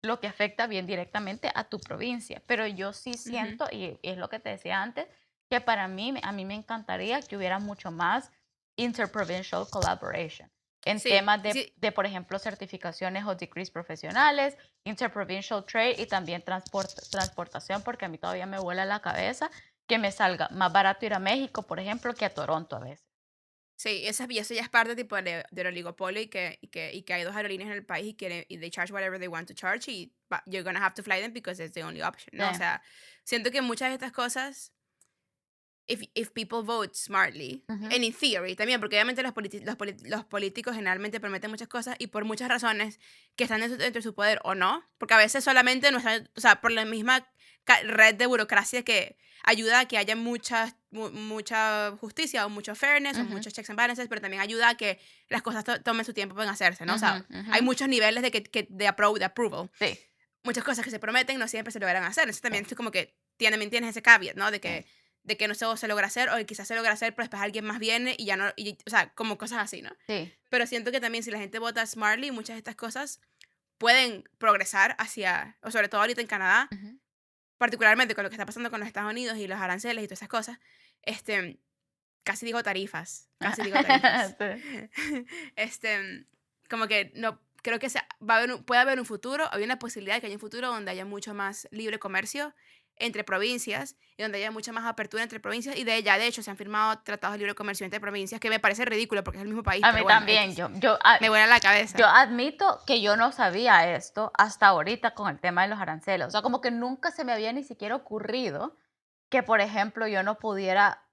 lo que afecta bien directamente a tu provincia. Pero yo sí Ujú. siento, y es lo que te decía antes, que para mí, a mí me encantaría que hubiera mucho más interprovincial collaboration en Sí, temas sí. de, por ejemplo, certificaciones o degrees profesionales, interprovincial trade y también transportación, porque a mí todavía me vuela la cabeza que me salga más barato ir a México, por ejemplo, que a Toronto a veces. Sí, eso ya es parte tipo del oligopolio y que hay 2 aerolíneas en el país y they charge whatever they want to charge y you're gonna have to fly them because it's the only option, Sí. ¿no? O sea, siento que muchas de estas cosas, if people vote smartly, Ujú, and in theory también, porque obviamente los políticos generalmente prometen muchas cosas y por muchas razones que están dentro de su poder o no, porque a veces solamente o sea, por la misma red de burocracia que ayuda a que haya mucha justicia o mucho fairness o ujú, muchos checks and balances, pero también ayuda a que las cosas tomen su tiempo en hacerse, ¿no? O ujú, sea, ujú. hay muchos niveles de approval. Sí, Muchas cosas que se prometen no siempre se logran hacer. Entonces sí, también es como que también tienes ese caveat, ¿no? De sí, que no se logra hacer, o quizás se logra hacer, pero después alguien más viene y ya no, o sea, como cosas así, ¿no? sí. Pero siento que también si la gente vota smartly, muchas de estas cosas pueden progresar o sobre todo ahorita en Canadá, Ujú. particularmente con lo que está pasando con los Estados Unidos y los aranceles y todas esas cosas, este, casi digo tarifas. Sí. Este, como que no, creo que puede haber un futuro, hay una posibilidad de que haya un futuro donde haya mucho más libre comercio entre provincias y donde haya mucha más apertura entre provincias y de hecho se han firmado tratados de libre comercio entre provincias que me parece ridículo porque es el mismo país, A pero mí bueno, también, X. Me vuela la yo cabeza. admito que yo no sabía esto hasta ahorita con el tema de los aranceles. O sea, como que nunca se me había ni siquiera ocurrido que, por ejemplo, yo no pudiera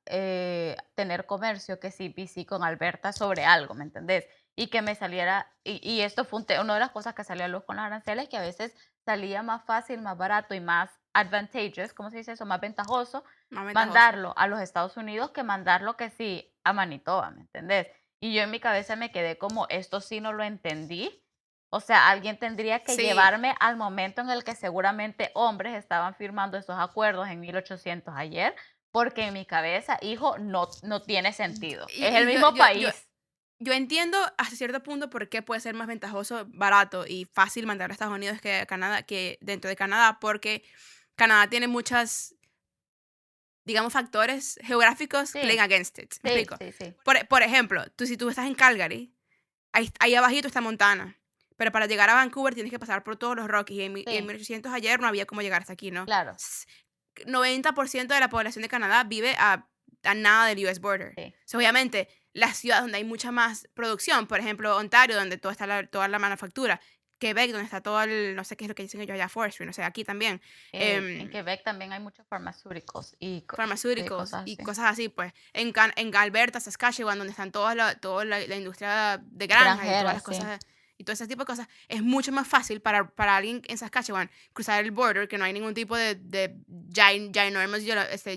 tener comercio, que sí, sí, con Alberta sobre algo, ¿me entendés? Y que me saliera, y esto fue una de las cosas que salió a luz con los aranceles, que a veces salía más fácil, más barato y más advantageous, ¿cómo se dice eso? Más ventajoso Más ventajoso. mandarlo a los Estados Unidos que mandarlo que sí a Manitoba, ¿me entendés? Y yo en mi cabeza me quedé como, esto sí no lo entendí. O sea, alguien tendría que Sí, llevarme al momento en el que seguramente hombres estaban firmando esos acuerdos en 1800 ayer, porque en mi cabeza, hijo, no tiene sentido. Es el y mismo país. yo entiendo hasta cierto punto por qué puede ser más ventajoso, barato y fácil mandar a Estados Unidos que a Canadá, que dentro de Canadá, porque Canadá tiene muchas, digamos, factores geográficos playing Sí, against it. ¿Me sí, explico? sí, sí. Por ejemplo, si tú estás en Calgary, ahí abajito está Montana. Pero para llegar a Vancouver tienes que pasar por todos los Rockies. Y en Sí, 1800 ayer no había cómo llegar hasta aquí, ¿no? claro. 90% de la población de Canadá vive a nada del US border. Sí. So, obviamente, las ciudades donde hay mucha más producción, por ejemplo, Ontario, donde toda la manufactura, Quebec, donde está todo el, no sé qué es lo que dicen ellos allá, forestry, no sé, aquí también. En em, Quebec también hay muchos farmacéuticos y Farmacéuticos cosas y así. cosas así, pues. En Alberta, Saskatchewan, donde están toda la industria de granja y todas Granjeras, las sí. cosas, y todo ese tipo de cosas, es mucho más fácil para alguien en Saskatchewan cruzar el border, que no hay ningún tipo de ginormous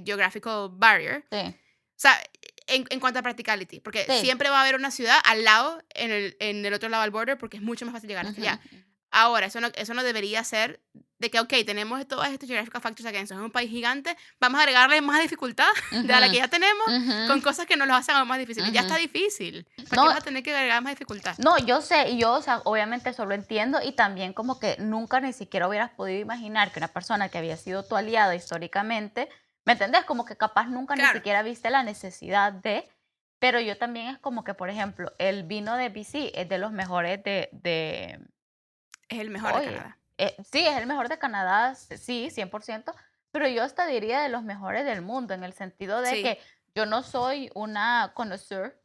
geographical barrier. Sí, O sea, en cuanto a practicality, porque sí. siempre va a haber una ciudad al lado, en el otro lado del border, porque es mucho más fácil llegar hasta Ujú, allá. ujú. Ahora, eso no debería ser de que, okey, tenemos todos estos geographical factors aquí, somos un país gigante, vamos a agregarle más dificultad de la que Ujú, ya tenemos, ujú, con cosas que nos lo hacen aún más difíciles. Ya está ujú. difícil, ¿para qué No, vas a tener que agregar más dificultad? no, yo sé, y yo, o sea, obviamente eso lo entiendo, y también como que nunca ni siquiera hubieras podido imaginar que una persona que había sido tu aliada históricamente, ¿me entendés? Como que capaz nunca ni Claro, siquiera viste la necesidad de, pero yo también es como que, por ejemplo, el vino de BC es de los mejores de es el mejor de oye, Canadá. sí, es el mejor de Canadá, sí, 100%, pero yo hasta diría de los mejores del mundo, en el sentido de Sí, que yo no soy una connoisseur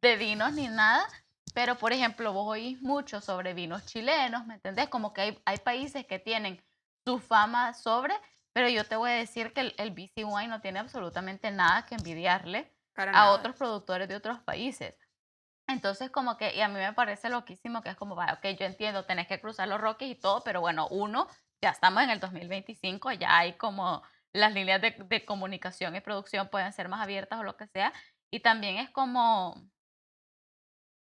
de vinos ni nada, pero por ejemplo, vos oís mucho sobre vinos chilenos, ¿me entendés? Como que hay países que tienen su fama sobre, pero yo te voy a decir que el BC Wine no tiene absolutamente nada que envidiarle para a nada. otros productores de otros países. Entonces, como que, y a mí me parece loquísimo que es como, vaya, ok, yo entiendo, tenés que cruzar los Rockies y todo, pero bueno, uno, ya estamos en el 2025, ya hay como las líneas de comunicación y producción pueden ser más abiertas o lo que sea. Y también es como,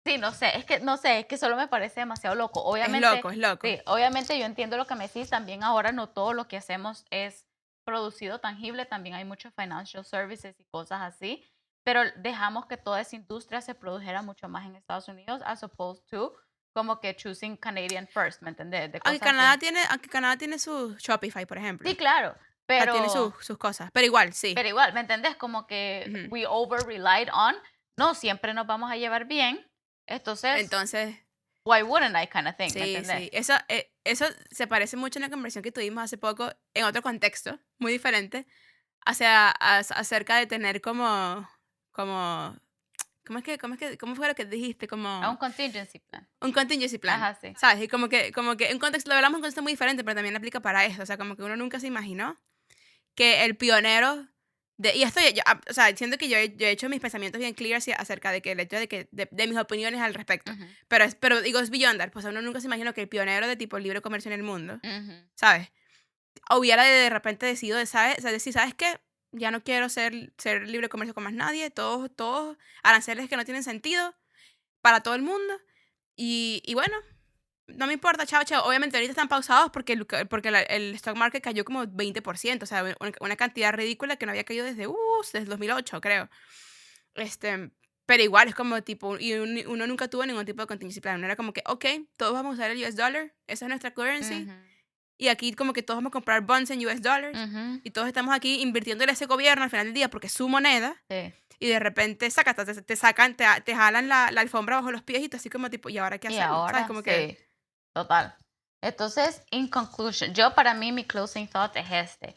sí, no sé, es que, no sé, es que solo me parece demasiado loco. Es Obviamente, loco, es loco. sí, obviamente yo entiendo lo que me decís, también ahora no todo lo que hacemos es producido tangible, también hay muchos financial services y cosas así, pero dejamos que toda esa industria se produjera mucho más en Estados Unidos as opposed to como que choosing Canadian first, ¿me entendés? De Aunque cosas así. Canadá tiene su Shopify, por ejemplo. Sí, claro, O sea, tiene sus cosas, pero igual, sí. pero igual, ¿me entendés? Como que Ujú. we over relied on, no siempre nos vamos a llevar bien, entonces, Entonces, why wouldn't I kind of thing, ¿me sí, entendés? sí. Eso se parece mucho a una conversación que tuvimos hace poco en otro contexto, muy diferente, acerca de tener como, cómo fue lo que dijiste? A un Como contingency plan. un contingency plan, Ajá, sí. ¿sabes? Y como que en contexto, lo hablamos en un contexto muy diferente, pero también aplica para eso. O sea, como que uno nunca se imaginó que el pionero y esto o sea, siento que yo he hecho mis pensamientos bien clear acerca de que el hecho de mis opiniones al respecto, Ujú, pero digo, es beyond that, pues uno nunca se imaginó que el pionero de tipo libre comercio en el mundo, ujú, ¿sabes? Hubiera de repente decidido, ¿sabes? O sea, decir, ¿sabes qué? Ya no quiero ser libre comercio con más nadie, todos aranceles que no tienen sentido para todo el mundo, y bueno, no me importa, chao, chao. Obviamente ahorita están pausados porque el stock market cayó como 20%, o sea, una cantidad ridícula que no había caído desde 2008, creo. Este, pero igual es como tipo, y uno nunca tuvo ningún tipo de contingency plan. Uno era como que, ok, todos vamos a usar el US dollar, esa es nuestra currency, ujú, y aquí como que todos vamos a comprar bonds en US dollars, ujú, y todos estamos aquí invirtiéndole a ese gobierno al final del día porque es su moneda, sí. y de repente te sacan, te jalan la alfombra bajo los pies y tú así como tipo, ¿y ahora qué Y hacemos? ¿Sabes? ahora Como que, sí, total. Entonces, in conclusion, yo para mí mi closing thought es este.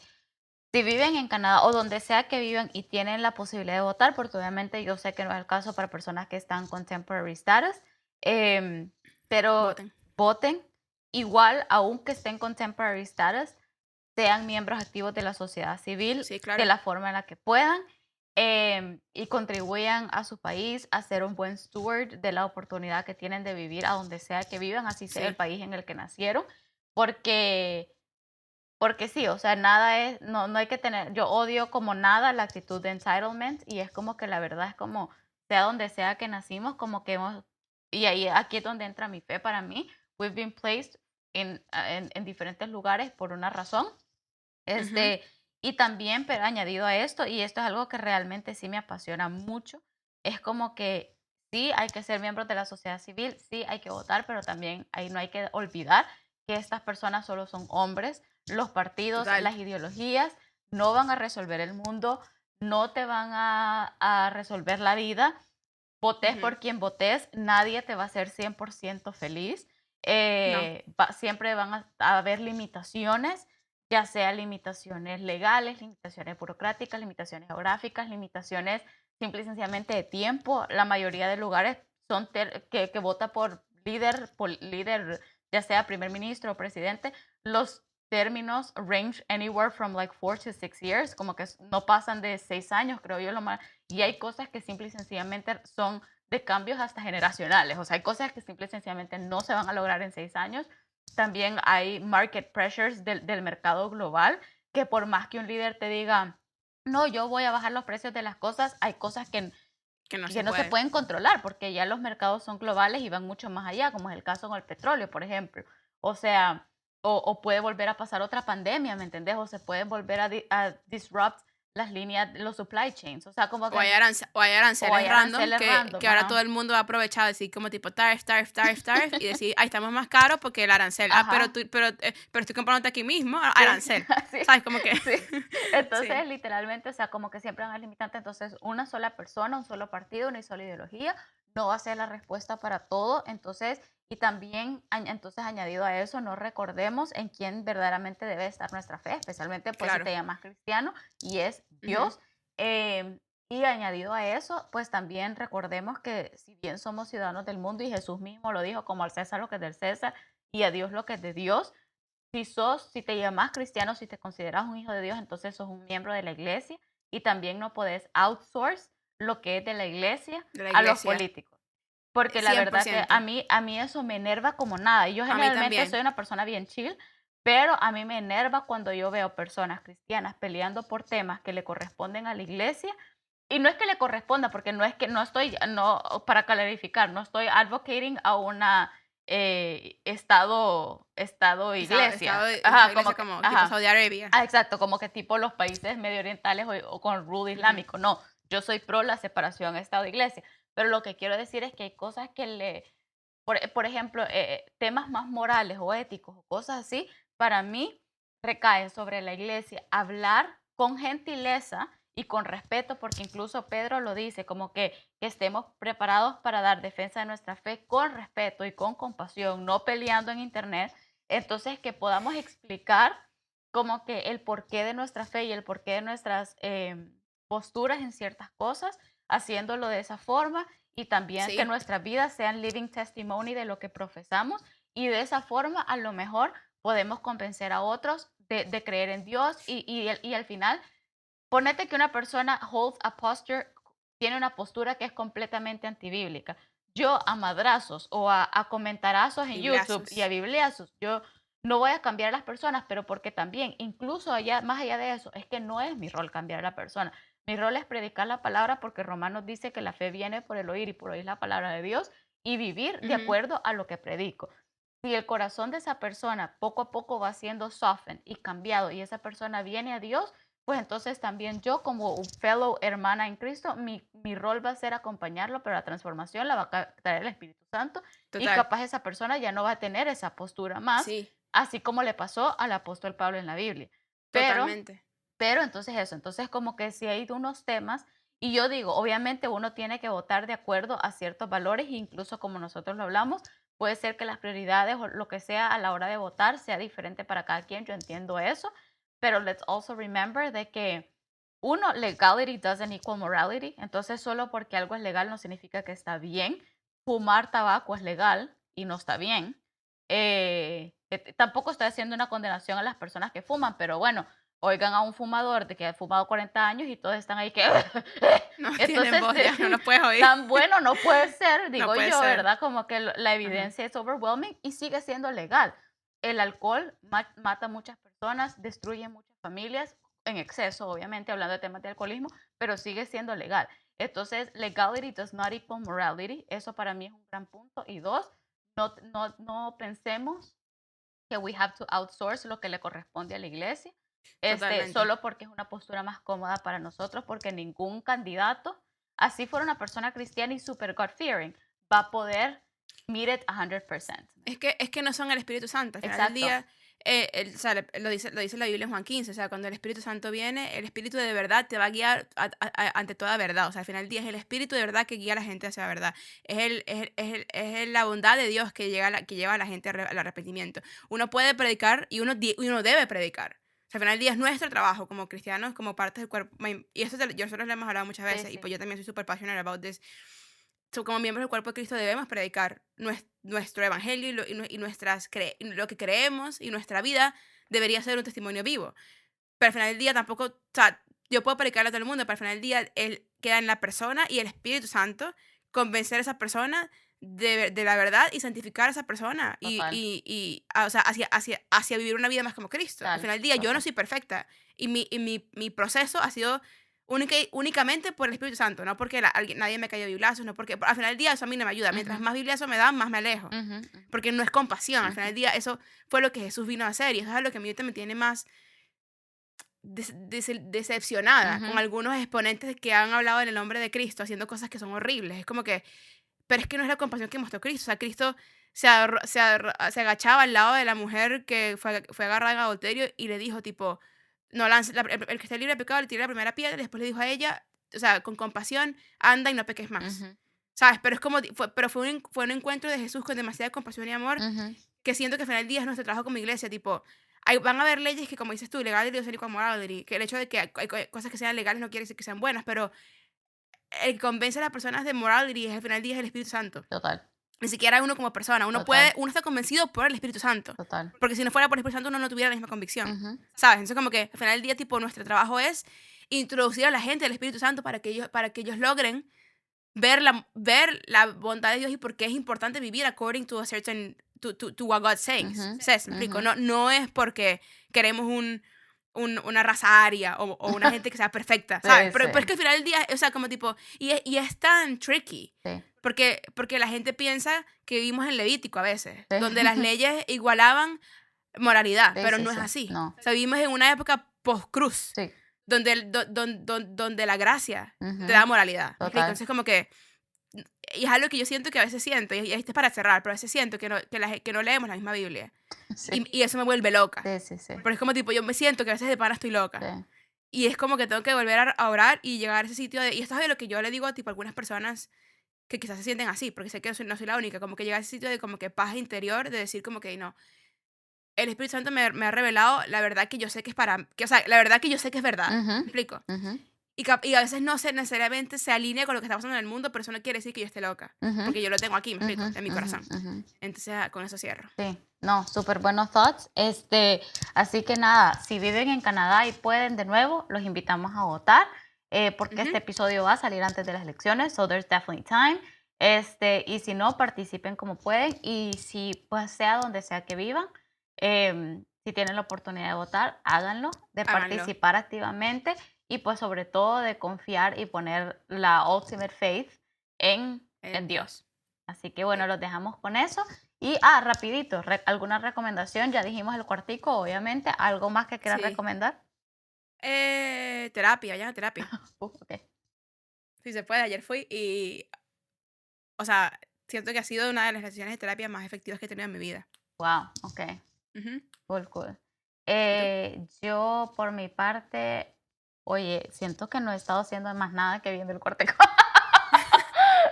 Si viven en Canadá o donde sea que vivan y tienen la posibilidad de votar, porque obviamente yo sé que no es el caso para personas que están con temporary status, em, pero voten. voten igual, aunque estén con temporary status, sean miembros activos de la sociedad civil Sí, de claro. la forma en la que puedan, y contribuyan a su país a ser un buen steward de la oportunidad que tienen de vivir a donde sea que vivan, así sea el Sí. país en el que nacieron, porque sí, o sea, nada es, no, no hay que tener, yo odio como nada la actitud de entitlement, y es como que la verdad es como, sea donde sea que nacimos, como que hemos, y ahí aquí es donde entra mi fe para mí, we've been placed en diferentes lugares por una razón, Ujú. este, y también, pero añadido a esto, y esto es algo que realmente sí me apasiona mucho, es como que sí hay que ser miembros de la sociedad civil, sí hay que votar, pero también ahí no hay que olvidar que estas personas solo son hombres, los partidos, Total. las ideologías no van a resolver el mundo, no te van a resolver la vida, votes Ujú. por quien votes, nadie te va a hacer 100% feliz. No. Siempre van a haber limitaciones, ya sea limitaciones legales, limitaciones burocráticas, limitaciones geográficas, limitaciones simple y sencillamente de tiempo. La mayoría de lugares son que vota por líder ya sea primer ministro o presidente, los términos range anywhere from like 4 to 6 years, como que no pasan de 6 años, creo yo, lo más. Y hay cosas que simple y sencillamente son de cambios hasta generacionales. O sea, hay cosas que simple y sencillamente no se van a lograr en 6 años. También hay market pressures del mercado global, que por más que un líder te diga, no, yo voy a bajar los precios de las cosas, hay cosas Que no que se no se puede. pueden controlar porque ya los mercados son globales y van mucho más allá, como es el caso con el petróleo, por ejemplo. O sea, o puede volver a pasar otra pandemia, ¿me entendés? O se pueden volver a disrupt las líneas, los supply chains. O sea, como O que, hay, o hay o aranceles hay random aranceles que random, ahora todo ajá. el mundo va a aprovechar, decir como tipo tariff, tariff, tariff, tariff, y decir, ay, estamos más caros porque el arancel. Ah, Ajá, pero estoy comprándote aquí mismo, sí, arancel. sí, ¿Sabes? Como que, sí. sí. Entonces, literalmente, o sea, como que siempre van a limitante. Entonces, una sola persona, un solo partido, una sola ideología no va a ser la respuesta para todo. Entonces, y también, entonces, añadido a eso, no recordemos en quién verdaderamente debe estar nuestra fe, especialmente pues si Claro. te llamas cristiano y es Ujú. Dios. Y añadido a eso, pues también recordemos que si bien somos ciudadanos del mundo y Jesús mismo lo dijo, como al César lo que es del César y a Dios lo que es de Dios, si te llamas cristiano, si te consideras un hijo de Dios, entonces sos un miembro de la iglesia y también no podés outsource lo que es de la iglesia De la a los iglesia. políticos. Porque la cien por verdad que ciento a mí eso me enerva como nada. Y yo A mí generalmente también. soy una persona bien chill, pero a mí me enerva cuando yo veo personas cristianas peleando por temas que le corresponden a la iglesia. Y no es que le corresponda, porque no es que no estoy, no, para clarificar, no estoy advocating a una Estado iglesia. de Ajá, iglesia como que, como tipo ajá. Saudi Arabia. Ah, exacto, como que tipo los países medio orientales o con rule Ujú. islámico. No, yo soy pro la separación Estado-Iglesia. Pero lo que quiero decir es que hay cosas que por ejemplo, temas más morales o éticos o cosas así, para mí recaen sobre la iglesia. Hablar con gentileza y con respeto, porque incluso Pedro lo dice, como que estemos preparados para dar defensa de nuestra fe con respeto y con compasión, no peleando en internet. Entonces, que podamos explicar como que el porqué de nuestra fe y el porqué de nuestras posturas en ciertas cosas, haciéndolo de esa forma y también que Sí, nuestras vidas sean living testimony de lo que profesamos y de esa forma a lo mejor podemos convencer a otros de creer en Dios y al final ponete que una persona holds a posture, tiene una postura que es completamente antibíblica. Yo a madrazos o a comentarazos en YouTube y a bibliazos. bibliazos, yo no voy a cambiar a las personas, pero porque también, incluso allá, más allá de eso, es que no es mi rol cambiar a la persona. Mi rol es predicar la palabra porque Romanos dice que la fe viene por el oír y por oír la palabra de Dios y vivir de Ujú. acuerdo a lo que predico. Si el corazón de esa persona poco a poco va siendo softened y cambiado y esa persona viene a Dios, pues entonces también yo como un fellow hermana en Cristo, mi rol va a ser acompañarlo, pero la transformación la va a traer el Espíritu Santo y Total. capaz esa persona ya no va a tener esa postura más, Sí, así como le pasó al apóstol Pablo en la Biblia. Pero, totalmente. pero entonces eso, entonces como que si hay unos temas, y yo digo, obviamente uno tiene que votar de acuerdo a ciertos valores, incluso como nosotros lo hablamos, puede ser que las prioridades o lo que sea a la hora de votar sea diferente para cada quien, yo entiendo eso, pero let's also remember de que uno, legality doesn't equal morality, entonces solo porque algo es legal no significa que está bien. Fumar tabaco es legal y no está bien. Tampoco estoy haciendo una condenación a las personas que fuman, pero bueno, oigan a un fumador de que ha fumado 40 años y todos están ahí que... No tienen Entonces, voz ya, no los puedes oír. tan bueno no puede ser, No digo puede yo, ser. ¿verdad? Como que la Ajá. evidencia es overwhelming y sigue siendo legal. El alcohol mata a muchas personas, destruye muchas familias, en exceso, obviamente, hablando de temas de alcoholismo, pero sigue siendo legal. Entonces, legality does not equal morality. Eso para mí es un gran punto. Y dos, no pensemos que we have to outsource lo que le corresponde a la iglesia, Totalmente. solo porque es una postura más cómoda para nosotros, porque ningún candidato, así fuera una persona cristiana y super God-fearing, va a poder meet it 100%. Es que no son el Espíritu Santo. Al final del Exacto. día, o sea, lo dice la Biblia en Juan 15. O sea, cuando el Espíritu Santo viene, el Espíritu de verdad te va a guiar ante toda verdad. O sea, al final del día es el Espíritu de verdad que guía a la gente hacia la verdad. La bondad de Dios que lleva a la gente al arrepentimiento. Uno puede predicar y uno debe predicar. O sea, al final del día es nuestro trabajo como cristianos, como parte del cuerpo. Y eso nosotros lo hemos hablado muchas Sí, veces. Y sí. pues yo también soy súper passionate about this. como miembros del cuerpo de Cristo debemos predicar nuestro evangelio y lo que creemos y nuestra vida debería ser un testimonio vivo. Pero al final del día tampoco, o sea, yo puedo predicarle a todo el mundo, pero al final del día él queda en la persona y el Espíritu Santo convencer a esa persona de la verdad y santificar a esa persona Total, o sea, hacia vivir una vida más como Cristo. Al total, final del día yo no total. soy perfecta y mi proceso ha sido únicamente por el Espíritu Santo, no porque nadie me cayó biblazos, no porque al final del día eso a mí no me ayuda. Mientras Ujú, más bibliazos me dan, más me alejo. ujú, Porque no es compasión. Al final ujú, del día eso fue lo que Jesús vino a hacer y eso es lo que a mí ahorita me tiene más decepcionada con ujú, algunos exponentes que han hablado en el nombre de Cristo haciendo cosas que son horribles. Es como que, pero es que no es la compasión que mostró Cristo. O sea, Cristo se agachaba al lado de la mujer que fue agarrada en adulterio y le dijo, tipo, no lance, el que esté libre de pecado le tire la primera piedra y después le dijo a ella, o sea, con compasión, anda y no peques más. ujú, ¿Sabes? Pero es como, fue un encuentro de Jesús con demasiada compasión y amor ujú. que siento que al final del día es nuestro trabajo como iglesia, tipo, van a haber leyes que, como dices tú, legal y con morality, que el hecho de que hay cosas que sean legales no quiere decir que sean buenas, pero el que convence a las personas de morality al final del día es el Espíritu Santo. Total, Ni siquiera uno como persona. total, Uno está convencido por el Espíritu Santo. total. Porque si no fuera por el Espíritu Santo, uno no tuviera la misma convicción. Ujú. ¿Sabes? Entonces, como que al final del día, tipo, nuestro trabajo es introducir a la gente al Espíritu Santo para que ellos logren ver la bondad de Dios y por qué es importante vivir according to a certain to what God Ujú, says, ¿me ujú. explico? No es porque queremos una raza aria o una gente que sea perfecta, ¿sabes? Sí, sí, Pero es que al final del día, o sea, como tipo, y es tan tricky, sí, porque la gente piensa que vivimos en Levítico a veces, sí. donde las leyes igualaban moralidad, Sí, pero sí, no es sí. así. No, O sea, vivimos en una época post-cruz, sí. donde la gracia te Ujú. da moralidad. ¿Me explico? Total. Entonces, como que y es algo que yo siento que a veces siento, y esto es para cerrar, pero a veces siento que no leemos la misma Biblia. Sí, Y eso me vuelve loca. sí, sí, sí. Porque es como tipo, yo me siento que a veces de pana estoy loca. Sí. Y es como que tengo que volver a orar y llegar a ese sitio y esto es de lo que yo le digo a tipo, algunas personas que quizás se sienten así, porque sé que no soy la única, como que llegar a ese sitio de como que paz interior, de decir como que no, el Espíritu Santo me ha revelado la verdad que yo sé que es o sea, la verdad que yo sé que es verdad. Ujú, ¿Me explico? ujú, Y a veces no necesariamente se alinea con lo que está pasando en el mundo, pero eso no quiere decir que yo esté loca, ujú, porque yo lo tengo aquí, me ujú, explico, en mi ujú, corazón. ujú. Entonces, con eso cierro. Sí, no, súper buenos thoughts. Así que nada, si viven en Canadá y pueden de nuevo, los invitamos a votar, porque Ujú. este episodio va a salir antes de las elecciones, so there's definitely time. Y si no, participen como pueden y si pues sea donde sea que vivan, si tienen la oportunidad de votar, háganlo, de Háganlo. participar activamente y pues sobre todo de confiar y poner la ultimate faith en En Dios. Dios. Así que bueno, Sí. los dejamos con eso. Y, rapidito, ¿alguna recomendación? Ya dijimos el cuartico, obviamente. ¿Algo más que quieras Sí. recomendar? Terapia, ya, terapia. Ok. Si se puede, ayer fui y, o sea, siento que ha sido una de las sesiones de terapia más efectivas que he tenido en mi vida. Wow, ok. Ujú. Cool, cool. ¿Y tú? Yo, por mi parte, oye, siento que no he estado haciendo más nada que viendo el cuartico.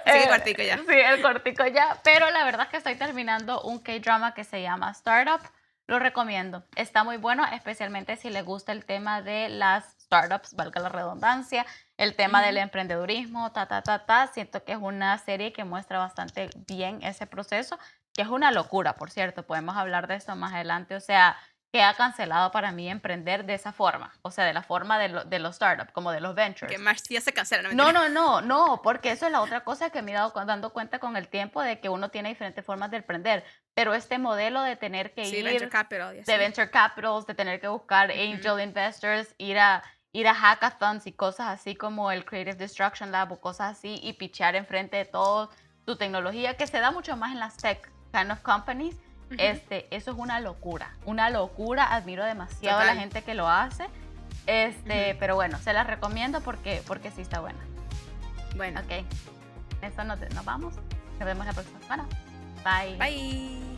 Así que cortico ya. Sí, el cortico ya, pero la verdad es que estoy terminando un K-drama que se llama Startup. Lo recomiendo. Está muy bueno, especialmente si les gusta el tema de las startups, valga la redundancia, el tema del Ujú. emprendedurismo, ta, ta, ta, ta. Siento que es una serie que muestra bastante bien ese proceso, que es una locura, por cierto. Podemos hablar de esto más adelante. O sea, que ha cancelado para mí emprender de esa forma, o sea, de la forma de los startups, como de los Que ventures. más ya se cancela, no No, mentira. no, no, no, porque eso es la otra cosa que me he dado dando cuenta con el tiempo de que uno tiene diferentes formas de emprender, pero este modelo de tener que Sí, venture ir capital y de así. venture capitals, de tener que buscar Ujú. angel investors, ir a hackathons y cosas así como el Creative Destruction Lab o cosas así y pitchar enfrente de todo tu tecnología, que se da mucho más en las tech kind of companies. Ujú. Eso es una locura, admiro demasiado a la Total. gente que lo hace. Ujú. Pero bueno, se las recomiendo porque sí está buena. Bueno, Ok, eso nos vamos. Nos vemos la próxima semana. Bye. bye.